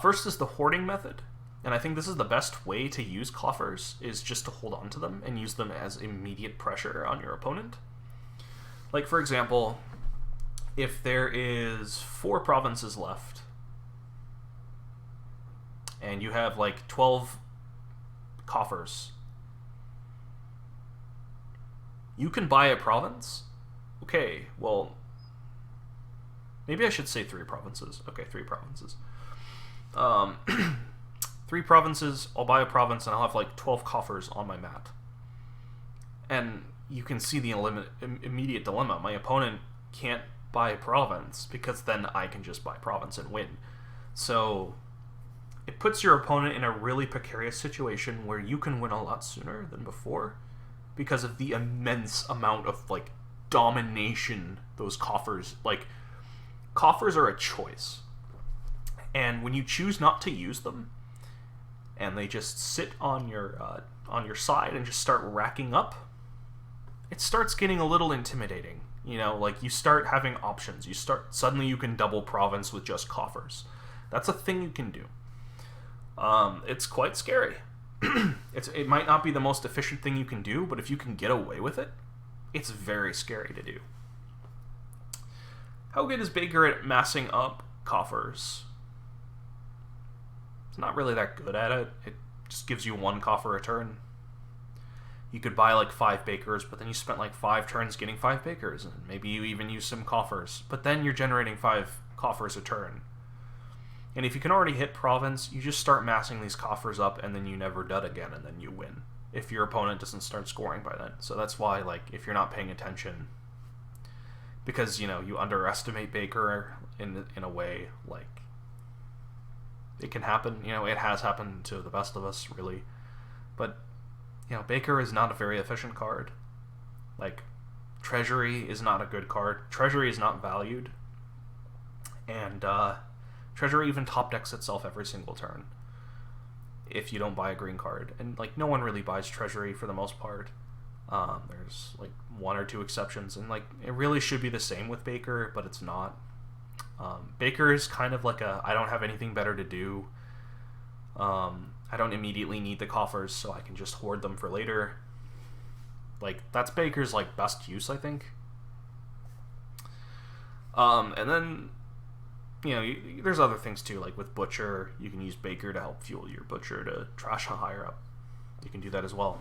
First is the hoarding method, and I think this is the best way to use coffers, is just to hold on to them and use them as immediate pressure on your opponent. Like, for example, if there is 4 provinces left, and you have like 12 coffers, you can buy a province. Okay, well, maybe I should say 3 provinces. Okay, 3 provinces. Um, 3 provinces, I'll buy a province, and I'll have like 12 coffers on my mat. And you can see the immediate dilemma. My opponent can't buy a province, because then I can just buy province and win. So it puts your opponent in a really precarious situation where you can win a lot sooner than before because of the immense amount of, like, domination those coffers... Like, coffers are a choice. And when you choose not to use them, and they just sit on your side and just start racking up, it starts getting a little intimidating. You know, like, you start having options. Suddenly you can double province with just coffers. That's a thing you can do. It's quite scary. It might not be the most efficient thing you can do, but if you can get away with it, it's very scary to do. How good is Baker at massing up coffers? It's not really that good at it. It just gives you 1 coffer a turn. You could buy like 5 bakers, but then you spent like 5 turns getting 5 bakers, and maybe you even use some coffers. But then you're generating 5 coffers a turn. And if you can already hit province, you just start massing these coffers up, and then you never dud again, and then you win. If your opponent doesn't start scoring by then. So that's why, like, if you're not paying attention, because, you know, you underestimate Baker in a way, like, it can happen. You know, it has happened to the best of us, really. But, you know, Baker is not a very efficient card. Like, Treasury is not a good card. Treasury is not valued. And, Treasury even top decks itself every single turn if you don't buy a green card. And, like, no one really buys Treasury for the most part. There's, like, 1 or 2 exceptions. And, like, it really should be the same with Baker, but it's not. Baker is kind of like I don't have anything better to do. I don't immediately need the coffers, so I can just hoard them for later. Like, that's Baker's, like, best use, I think. And then, you know, there's other things too, like with Butcher, you can use Baker to help fuel your Butcher to trash a higher up. You can do that as well.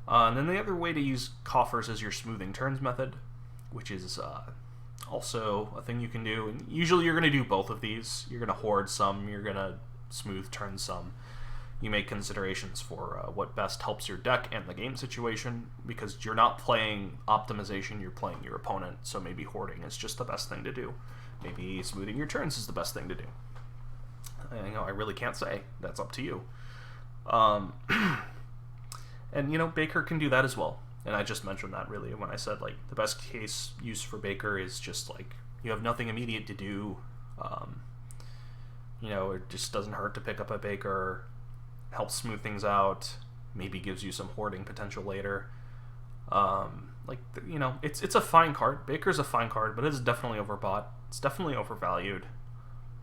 And then the other way to use coffers is your smoothing turns method, which is also a thing you can do. And usually you're going to do both of these. You're going to hoard some, you're going to smooth turn some. You make considerations for what best helps your deck and the game situation, because you're not playing optimization, you're playing your opponent, so maybe hoarding is just the best thing to do. Maybe smoothing your turns is the best thing to do. You know, I really can't say. That's up to you. And, you know, Baker can do that as well. And I just mentioned that, really, when I said, like, the best case use for Baker is just, like, you have nothing immediate to do. You know, it just doesn't hurt to pick up a Baker, helps smooth things out, maybe gives you some hoarding potential later. Like, you know, it's a fine card. Baker's a fine card, but it's definitely overbought. It's definitely overvalued.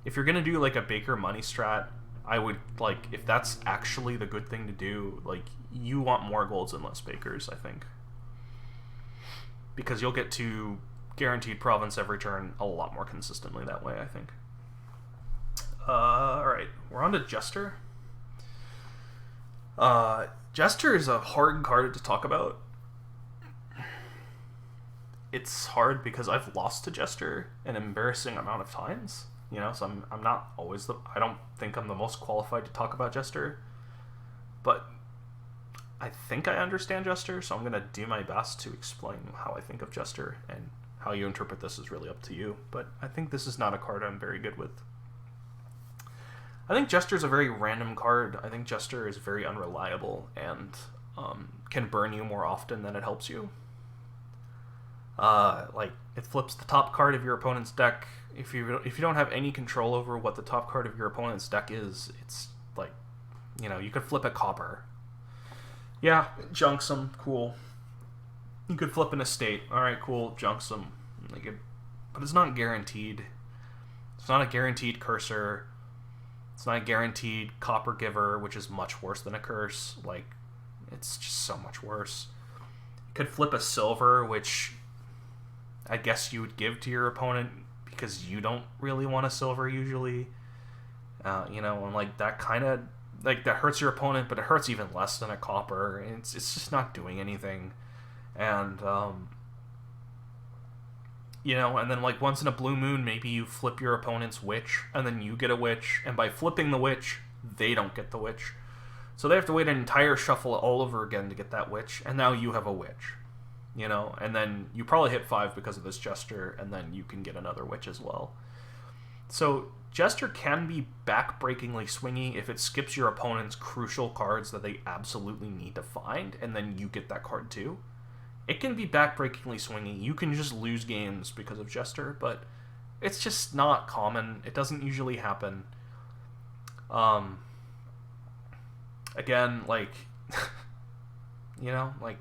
If you're going to do, like, a Baker money strat, I would, like, if that's actually the good thing to do, like, you want more golds and less Bakers, I think. Because you'll get to guaranteed province every turn a lot more consistently that way, I think. Alright, we're on to Jester. Jester is a hard card to talk about. It's hard because I've lost to Jester an embarrassing amount of times. You know, so I'm not always I don't think I'm the most qualified to talk about Jester. But I think I understand Jester, so I'm going to do my best to explain how I think of Jester, and how you interpret this is really up to you. But I think this is not a card I'm very good with. I think Jester's a very random card. I think Jester is very unreliable and can burn you more often than it helps you. Like, it flips the top card of your opponent's deck. If you don't have any control over what the top card of your opponent's deck is, it's like, you know, you could flip a copper. Yeah, junks them, cool. You could flip an estate. Alright, cool, junks them. But it's not guaranteed. It's not a guaranteed cursor. It's not a guaranteed copper giver, which is much worse than a curse. Like, it's just so much worse. You could flip a silver, which I guess you would give to your opponent because you don't really want a silver usually. You know, and like that kind of, like, that hurts your opponent, but it hurts even less than a copper. It's just not doing anything. And You know, and then like once in a blue moon, maybe you flip your opponent's witch, and then you get a witch, and by flipping the witch, they don't get the witch. So they have to wait an entire shuffle all over again to get that witch, and now you have a witch. You know, and then you probably hit 5 because of this Jester, and then you can get another witch as well. So Jester can be backbreakingly swingy if it skips your opponent's crucial cards that they absolutely need to find, and then you get that card too. It can be backbreakingly swingy. You can just lose games because of Jester, but it's just not common. It doesn't usually happen. Again, like, you know, like,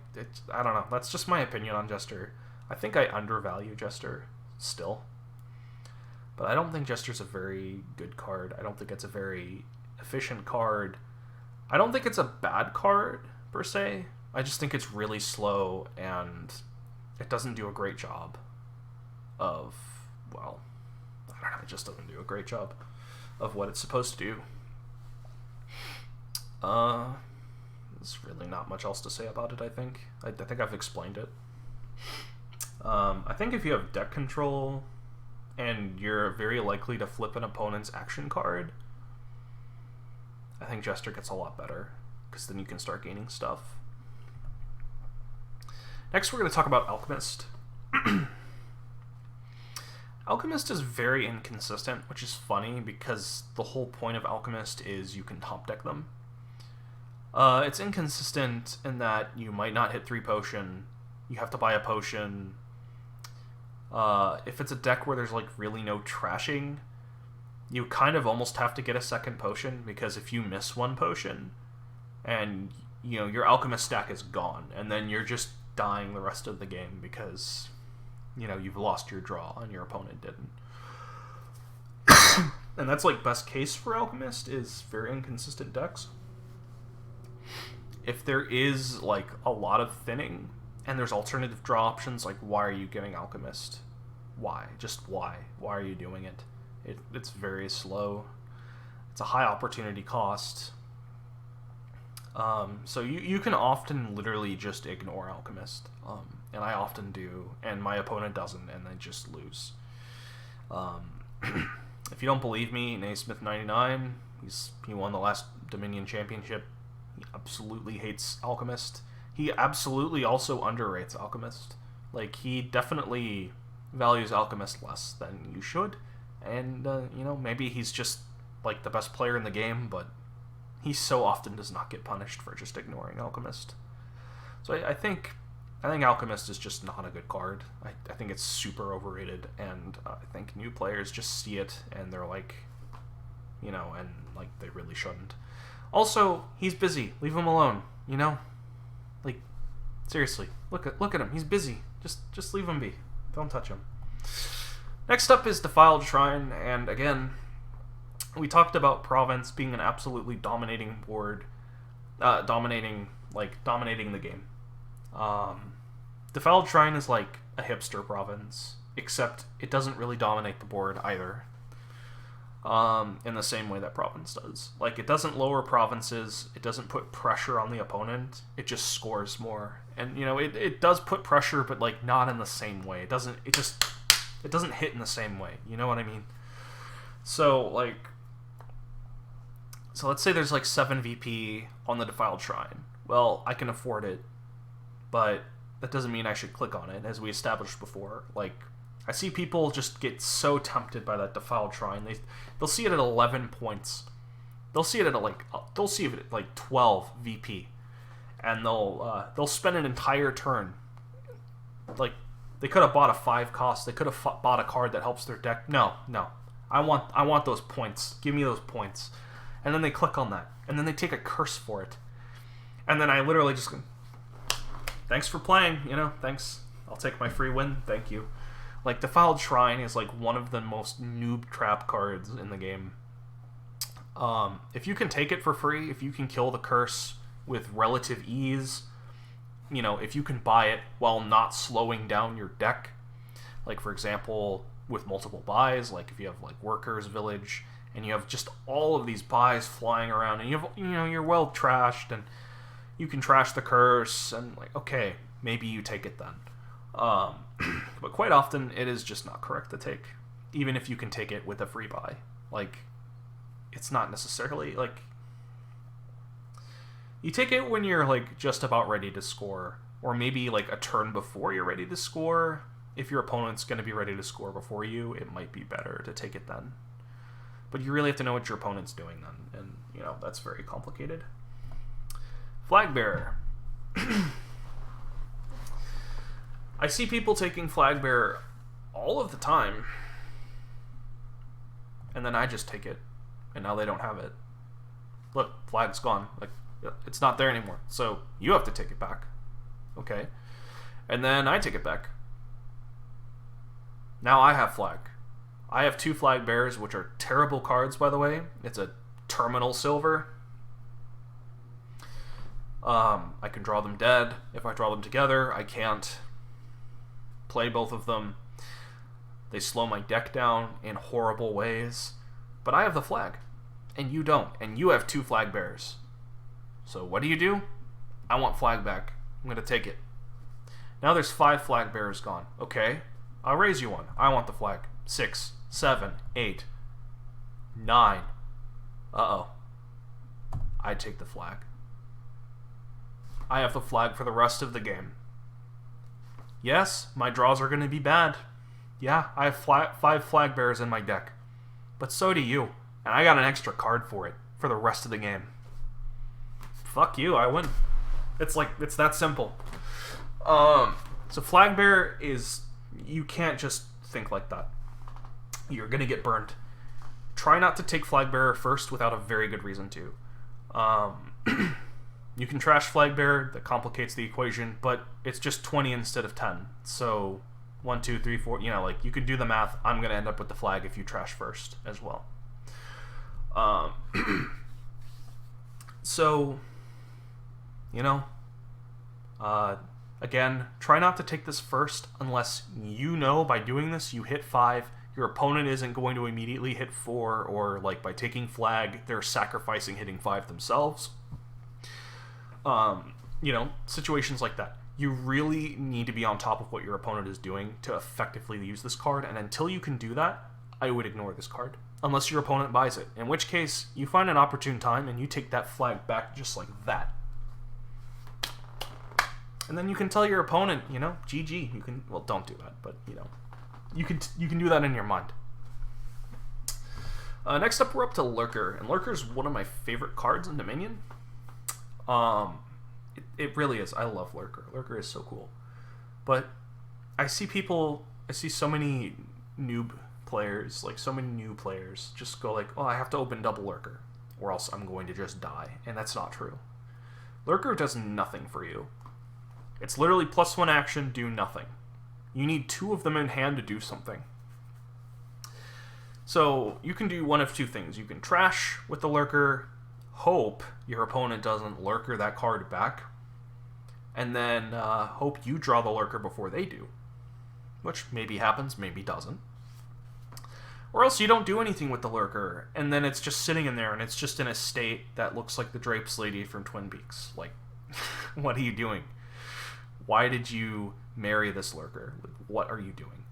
I don't know. That's just my opinion on Jester. I think I undervalue Jester still. But I don't think Jester's a very good card. I don't think it's a very efficient card. I don't think it's a bad card, per se. I just think it's really slow, and it doesn't do a great job of, well, I don't know, it just doesn't do a great job of what it's supposed to do. There's really not much else to say about it, I think. I think I've explained it. I think if you have deck control, and you're very likely to flip an opponent's action card, I think Jester gets a lot better, because then you can start gaining stuff. Next, we're going to talk about Alchemist. Alchemist is very inconsistent, which is funny, because the whole point of Alchemist is you can top deck them. It's inconsistent in that you might not hit 3 potion, you have to buy a potion. If it's a deck where there's like really no trashing, you kind of almost have to get a second potion, because if you miss 1 potion, and you know your Alchemist stack is gone, and then you're just dying the rest of the game because you know you've lost your draw and your opponent didn't. And that's like best case for Alchemist, is very inconsistent decks. If there is like a lot of thinning and there's alternative draw options, like, why are you getting Alchemist? Why? Just why? Why are you doing it? It's very slow. It's a high opportunity cost. So you can often literally just ignore Alchemist. And I often do, and my opponent doesn't, and they just lose. If you don't believe me, Naismith99, he won the last Dominion Championship. He absolutely hates Alchemist. He absolutely also underrates Alchemist. Like, he definitely values Alchemist less than you should. And, you know, maybe he's just, like, the best player in the game, but he so often does not get punished for just ignoring Alchemist. So I think Alchemist is just not a good card. I think it's super overrated, and I think new players just see it, and they're like, you know, and, like, they really shouldn't. Also, he's busy. Leave him alone, you know? Like, seriously, look at him. He's busy. Just leave him be. Don't touch him. Next up is Defiled Shrine, and again, we talked about Province being an absolutely dominating board, dominating the game. Defiled Shrine is like a hipster Province, except it doesn't really dominate the board either. In the same way that Province does. Like, it doesn't lower provinces, it doesn't put pressure on the opponent, it just scores more. And, you know, it does put pressure, but, like, not in the same way. It doesn't hit in the same way, you know what I mean? So, like, let's say there's, like, 7 VP on the Defiled Shrine. Well, I can afford it, but that doesn't mean I should click on it, as we established before. Like, I see people just get so tempted by that Defiled Shrine. They'll see it at 11 points. They'll see it at like 12 VP, and they'll spend an entire turn. Like, they could have bought a 5 cost. They could have bought a card that helps their deck. No. I want those points. Give me those points. And then they click on that, and then they take a curse for it. And then I literally just go, thanks for playing. You know, thanks. I'll take my free win. Thank you. Like, Defiled Shrine is, like, one of the most noob trap cards in the game. If you can take it for free, if you can kill the curse with relative ease, you know, if you can buy it while not slowing down your deck, like, for example, with multiple buys, like, if you have, like, Workers Village, and you have just all of these buys flying around, and you're well trashed, and you can trash the curse, and, like, okay, maybe you take it then. But quite often, it is just not correct to take, even if you can take it with a free buy. Like, it's not necessarily, like... You take it when you're, like, just about ready to score, or maybe, like, a turn before you're ready to score. If your opponent's going to be ready to score before you, it might be better to take it then. But you really have to know what your opponent's doing then, and, you know, that's very complicated. Flag Bearer. I see people taking Flag Bearer all of the time, and then I just take it, and now they don't have it. Look, flag's gone. Like, it's not there anymore, so you have to take it back. Okay? And then I take it back. Now I have flag. I have 2 Flag Bearers, which are terrible cards, by the way. It's a terminal silver. I can draw them dead. If I draw them together, I can't play both of them. They slow my deck down in horrible ways. But I have the flag, and you don't. And you have 2 Flag Bearers. So what do? I want flag back. I'm going to take it. Now there's 5 Flag Bearers gone. Okay, I'll raise you one. I want the flag. 6, 7, 8, 9. Uh-oh. I take the flag. I have the flag for the rest of the game. Yes, my draws are going to be bad. Yeah, I have 5 Flag Bearers in my deck. But so do you. And I got an extra card for it for the rest of the game. Fuck you, I win. It's that simple. So Flag Bearer is... You can't just think like that. You're going to get burned. Try not to take Flag Bearer first without a very good reason to. You can trash Flag Bearer, that complicates the equation, but it's just 20 instead of 10. So 1, 2, 3, 4, you know, like, you can do the math. I'm going to end up with the flag if you trash first as well. So, you know, again, try not to take this first unless you know by doing this you hit 5. Your opponent isn't going to immediately hit 4, or, like, by taking flag, they're sacrificing hitting 5 themselves. You know, situations like that. You really need to be on top of what your opponent is doing to effectively use this card, and until you can do that, I would ignore this card. Unless your opponent buys it. In which case, you find an opportune time and you take that flag back just like that. And then you can tell your opponent, you know, GG. You can, well, don't do that, but, you know, you can do that in your mind. Next up, we're up to Lurker, and Lurker is one of my favorite cards in Dominion. It really is. I love Lurker. Lurker is so cool. But I see so many noob players, like so many new players, just go like, oh, I have to open double Lurker, or else I'm going to just die. And that's not true. Lurker does nothing for you. It's literally +1 action, do nothing. You need 2 of them in hand to do something. So you can do one of 2 things. You can trash with the Lurker, hope your opponent doesn't Lurker that card back, and then hope you draw the Lurker before they do. Which maybe happens, maybe doesn't. Or else you don't do anything with the Lurker, and then it's just sitting in there, and it's just in a state that looks like the Drapes Lady from Twin Peaks. Like, what are you doing? Why did you marry this Lurker? Like, what are you doing?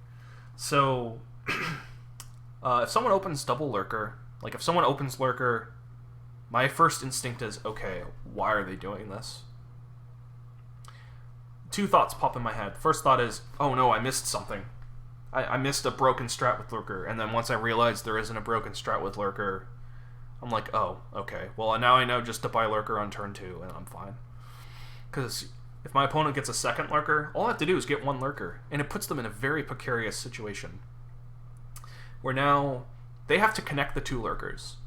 So, if someone opens double Lurker, like if someone opens Lurker, my first instinct is, okay, why are they doing this? 2 thoughts pop in my head. First thought is, oh no, I missed something. I missed a broken strat with Lurker, and then once I realized there isn't a broken strat with Lurker, I'm like, oh, okay. Well, now I know just to buy Lurker on turn 2, and I'm fine. Because if my opponent gets a second Lurker, all I have to do is get 1 Lurker, and it puts them in a very precarious situation. Where now, they have to connect the 2 Lurkers.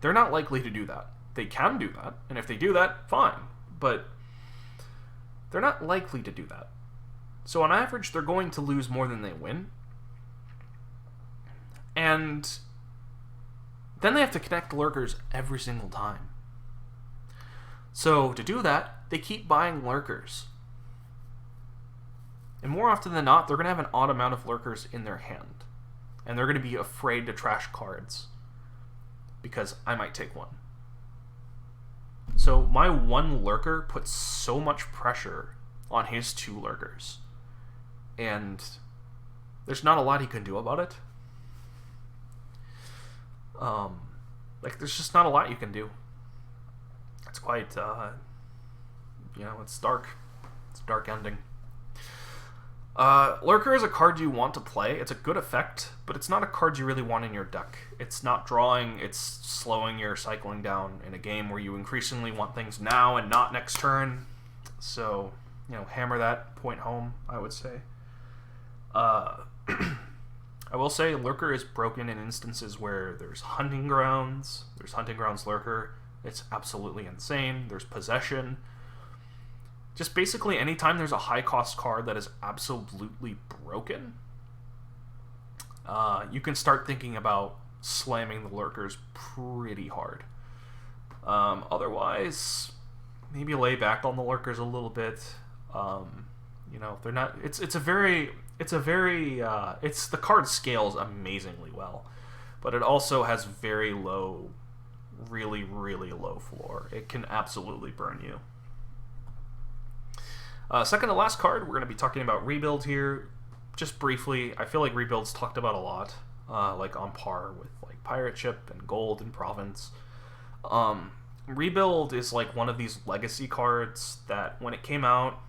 They're not likely to do that. They can do that, and if they do that, fine. But they're not likely to do that. So on average, they're going to lose more than they win. And then they have to connect Lurkers every single time. So to do that, they keep buying Lurkers. And more often than not, they're going to have an odd amount of Lurkers in their hand. And they're going to be afraid to trash cards. Because I might take one. So my 1 Lurker puts so much pressure on his 2 Lurkers. and there's not a lot he can do about it. Like, there's just not a lot you can do. It's quite, it's dark. It's a dark ending. Lurker is a card you want to play. It's a good effect, but it's not a card you really want in your deck. It's not drawing, it's slowing your cycling down in a game where you increasingly want things now and not next turn. So, hammer that point home, I would say. I will say Lurker is broken in instances where there's Hunting Grounds. There's Hunting Grounds Lurker. It's absolutely insane. There's Possession. Just basically anytime there's a high-cost card that is absolutely broken, you can start thinking about slamming the Lurkers pretty hard. Otherwise, maybe lay back on the Lurkers a little bit. They're not. The card scales amazingly well, but it also has very low, really, really low floor. It can absolutely burn you. Second to last card, we're going to be talking about Rebuild here. Just briefly, I feel like Rebuild's talked about a lot, like on par with like Pirate Ship and Gold and Province. Rebuild is like one of these legacy cards that when it came out,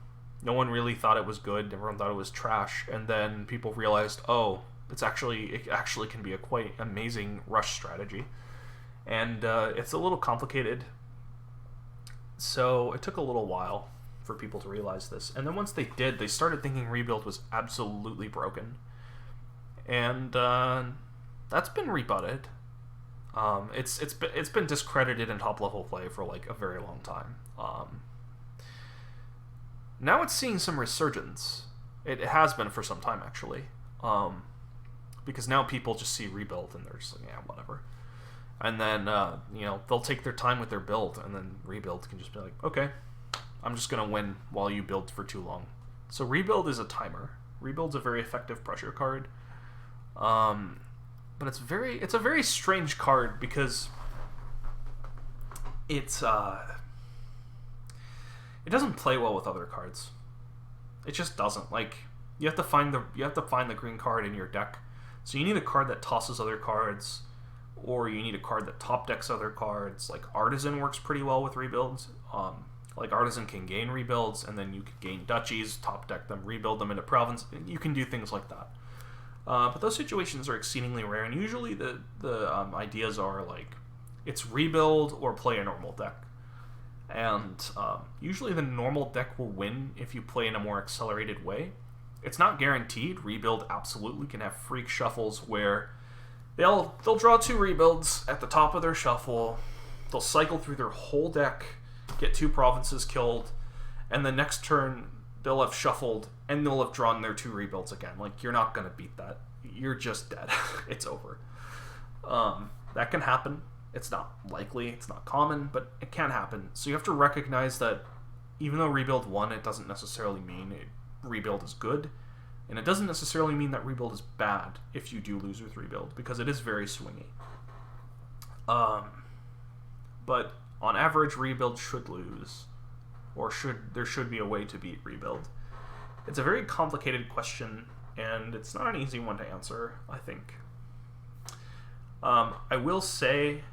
no one really thought it was good. Everyone thought it was trash, and then people realized, oh, it actually can be a quite amazing rush strategy, and it's a little complicated. So it took a little while for people to realize this, and then once they did, they started thinking Rebuild was absolutely broken, and that's been rebutted. It's been discredited in top level play for like a very long time. Now it's seeing some resurgence. It has been for some time actually, because now people just see Rebuild and they're just like, yeah, whatever. And then they'll take their time with their build, and then Rebuild can just be like, okay, I'm just going to win while you build for too long. So Rebuild is a timer. Rebuild's a very effective pressure card. But it's a very strange card because it doesn't play well with other cards. It just doesn't. Like, you have to find the green card in your deck. So you need a card that tosses other cards, or you need a card that top decks other cards. Like Artisan works pretty well with Rebuilds. Like Artisan can gain Rebuilds, and then you can gain duchies, top deck them, rebuild them into province. You can do things like that. But those situations are exceedingly rare, and usually the ideas are like, it's Rebuild or play a normal deck. And usually the normal deck will win if you play in a more accelerated way. It's not guaranteed. Rebuild absolutely can have freak shuffles where they'll draw 2 Rebuilds at the top of their shuffle, they'll cycle through their whole deck, get 2 provinces killed, and the next turn they'll have shuffled and they'll have drawn their 2 Rebuilds again. Like, you're not going to beat that. You're just dead. It's over. That can happen. It's not likely, it's not common, but it can happen. So you have to recognize that even though Rebuild won, it doesn't necessarily mean Rebuild is good, and it doesn't necessarily mean that Rebuild is bad if you do lose with Rebuild, because it is very swingy. But on average, Rebuild should lose, or there should be a way to beat Rebuild. It's a very complicated question, and it's not an easy one to answer, I think. I will say,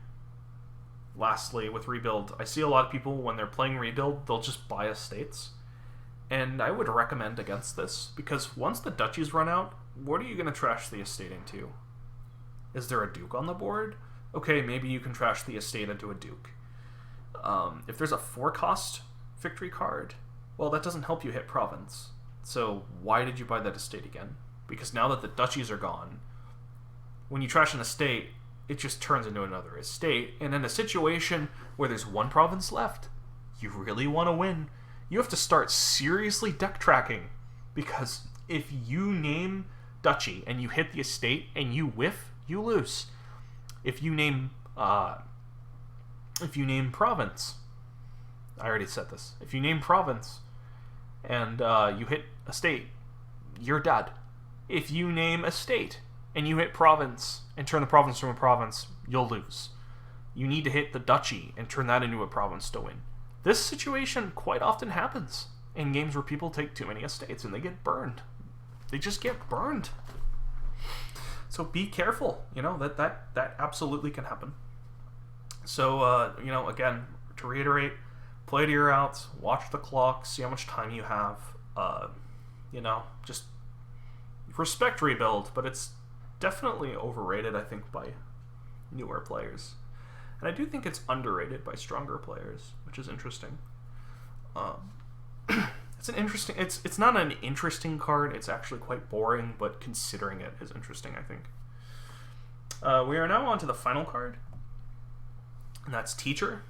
lastly, with Rebuild, I see a lot of people, when they're playing Rebuild, they'll just buy estates. And I would recommend against this, because once the duchies run out, what are you going to trash the estate into? Is there a duke on the board? Okay, maybe you can trash the estate into a duke. If there's a 4-cost victory card, well, that doesn't help you hit province. So why did you buy that estate again? Because now that the duchies are gone, when you trash an estate, it just turns into another estate. And in a situation where there's 1 province left, you really want to win, you have to start seriously deck tracking. Because if you name duchy and you hit the estate and you whiff, you lose. If you name province, I already said this. If you name province and you hit estate, you're dead. If you name estate and you hit province and turn the province from a province, you'll lose. You need to hit the duchy and turn that into a province to win. This situation quite often happens in games where people take too many estates and they get burned. they just get burned. So be careful, you know, that absolutely can happen. So, you know, again, to reiterate, play to your outs, watch the clock, see how much time you have, you know, just respect rebuild, but it's definitely overrated, I think, by newer players. And I do think it's underrated by stronger players, which is interesting. It's an interesting, it's not an interesting card, it's actually quite boring, but considering it is interesting, I think. We are now on to the final card, and that's Teacher.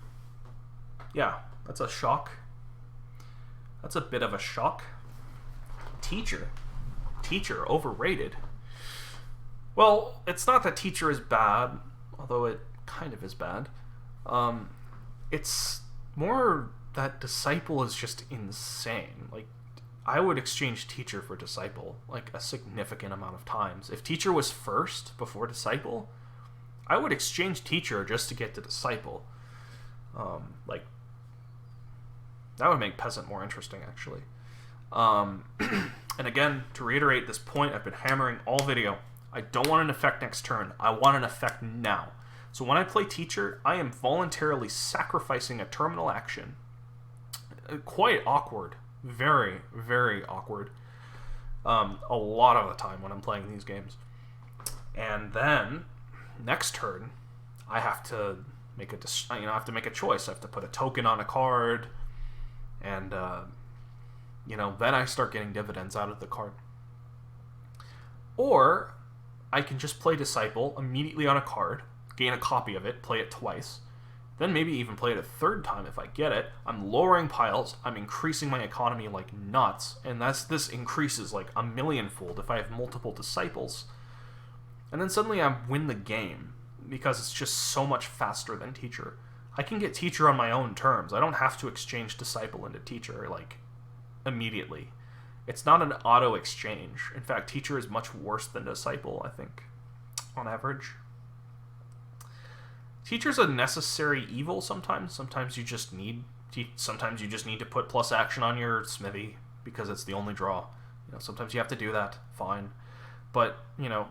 Yeah, that's a shock. That's a bit of a shock. Teacher, overrated. Well, it's not that Teacher is bad, although it kind of is bad. It's more that Disciple is just insane. Like, I would exchange Teacher for Disciple, like, a significant amount of times. If Teacher was first before Disciple, I would exchange Teacher just to get to Disciple. Like, that would make Peasant more interesting, actually. And again, to reiterate this point, I've been hammering all video. I don't want an effect next turn. I want an effect now. So when I play Teacher, I am voluntarily sacrificing a terminal action. Quite awkward. Very, very awkward. A lot of the time when I'm playing these games. And then, next turn, I have to make a choice. I have to put a token on a card, and you know, then I start getting dividends out of the card. Or I can just play Disciple immediately on a card, gain a copy of it, play it twice, then maybe even play it a third time if I get it. I'm lowering piles, I'm increasing my economy like nuts, and this increases like a millionfold if I have multiple Disciples. And then suddenly I win the game, because it's just so much faster than Teacher. I can get Teacher on my own terms. I don't have to exchange Disciple into Teacher, like, immediately. It's not an auto exchange. In fact, Teacher is much worse than Disciple, I think, on average. Teacher's a necessary evil sometimes. Sometimes you just need to put plus action on your smithy because it's the only draw. You know, sometimes you have to do that. Fine. But, you know,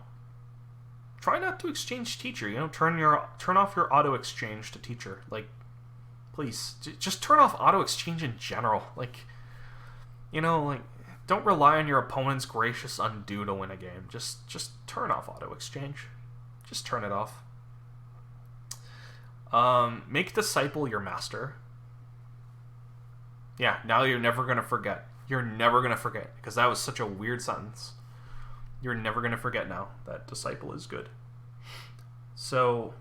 try not to exchange Teacher. You know, turn off your auto exchange to Teacher. Like, please, just turn off auto exchange in general. Like, you know, like, don't rely on your opponent's gracious undo to win a game. Just turn off auto exchange. Just turn it off. Make Disciple your master. Yeah, now you're never gonna forget. You're never gonna forget, because that was such a weird sentence. You're never gonna forget now that Disciple is good. So,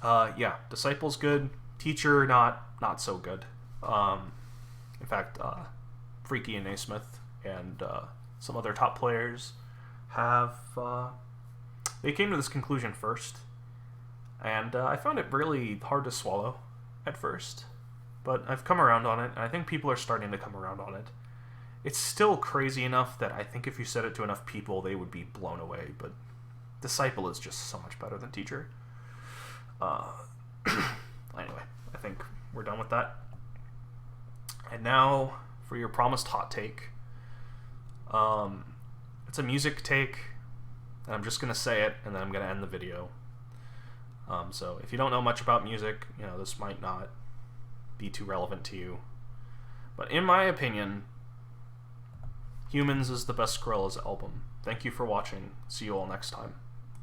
yeah, Disciple's good. Teacher, not so good. In fact, Freaky and Naismith and some other top players have they came to this conclusion first, and I found it really hard to swallow at first, but I've come around on it, and I think people are starting to come around on it. It's still crazy enough that I think if you said it to enough people, they would be blown away, but Disciple is just so much better than Teacher. Anyway, I think we're done with that. And now for your promised hot take. It's a music take, and I'm just going to say it, and then I'm going to end the video. So if you don't know much about music, you know, this might not be too relevant to you. But in my opinion, Humans is the best Skrillex album. Thank you for watching. See you all next time.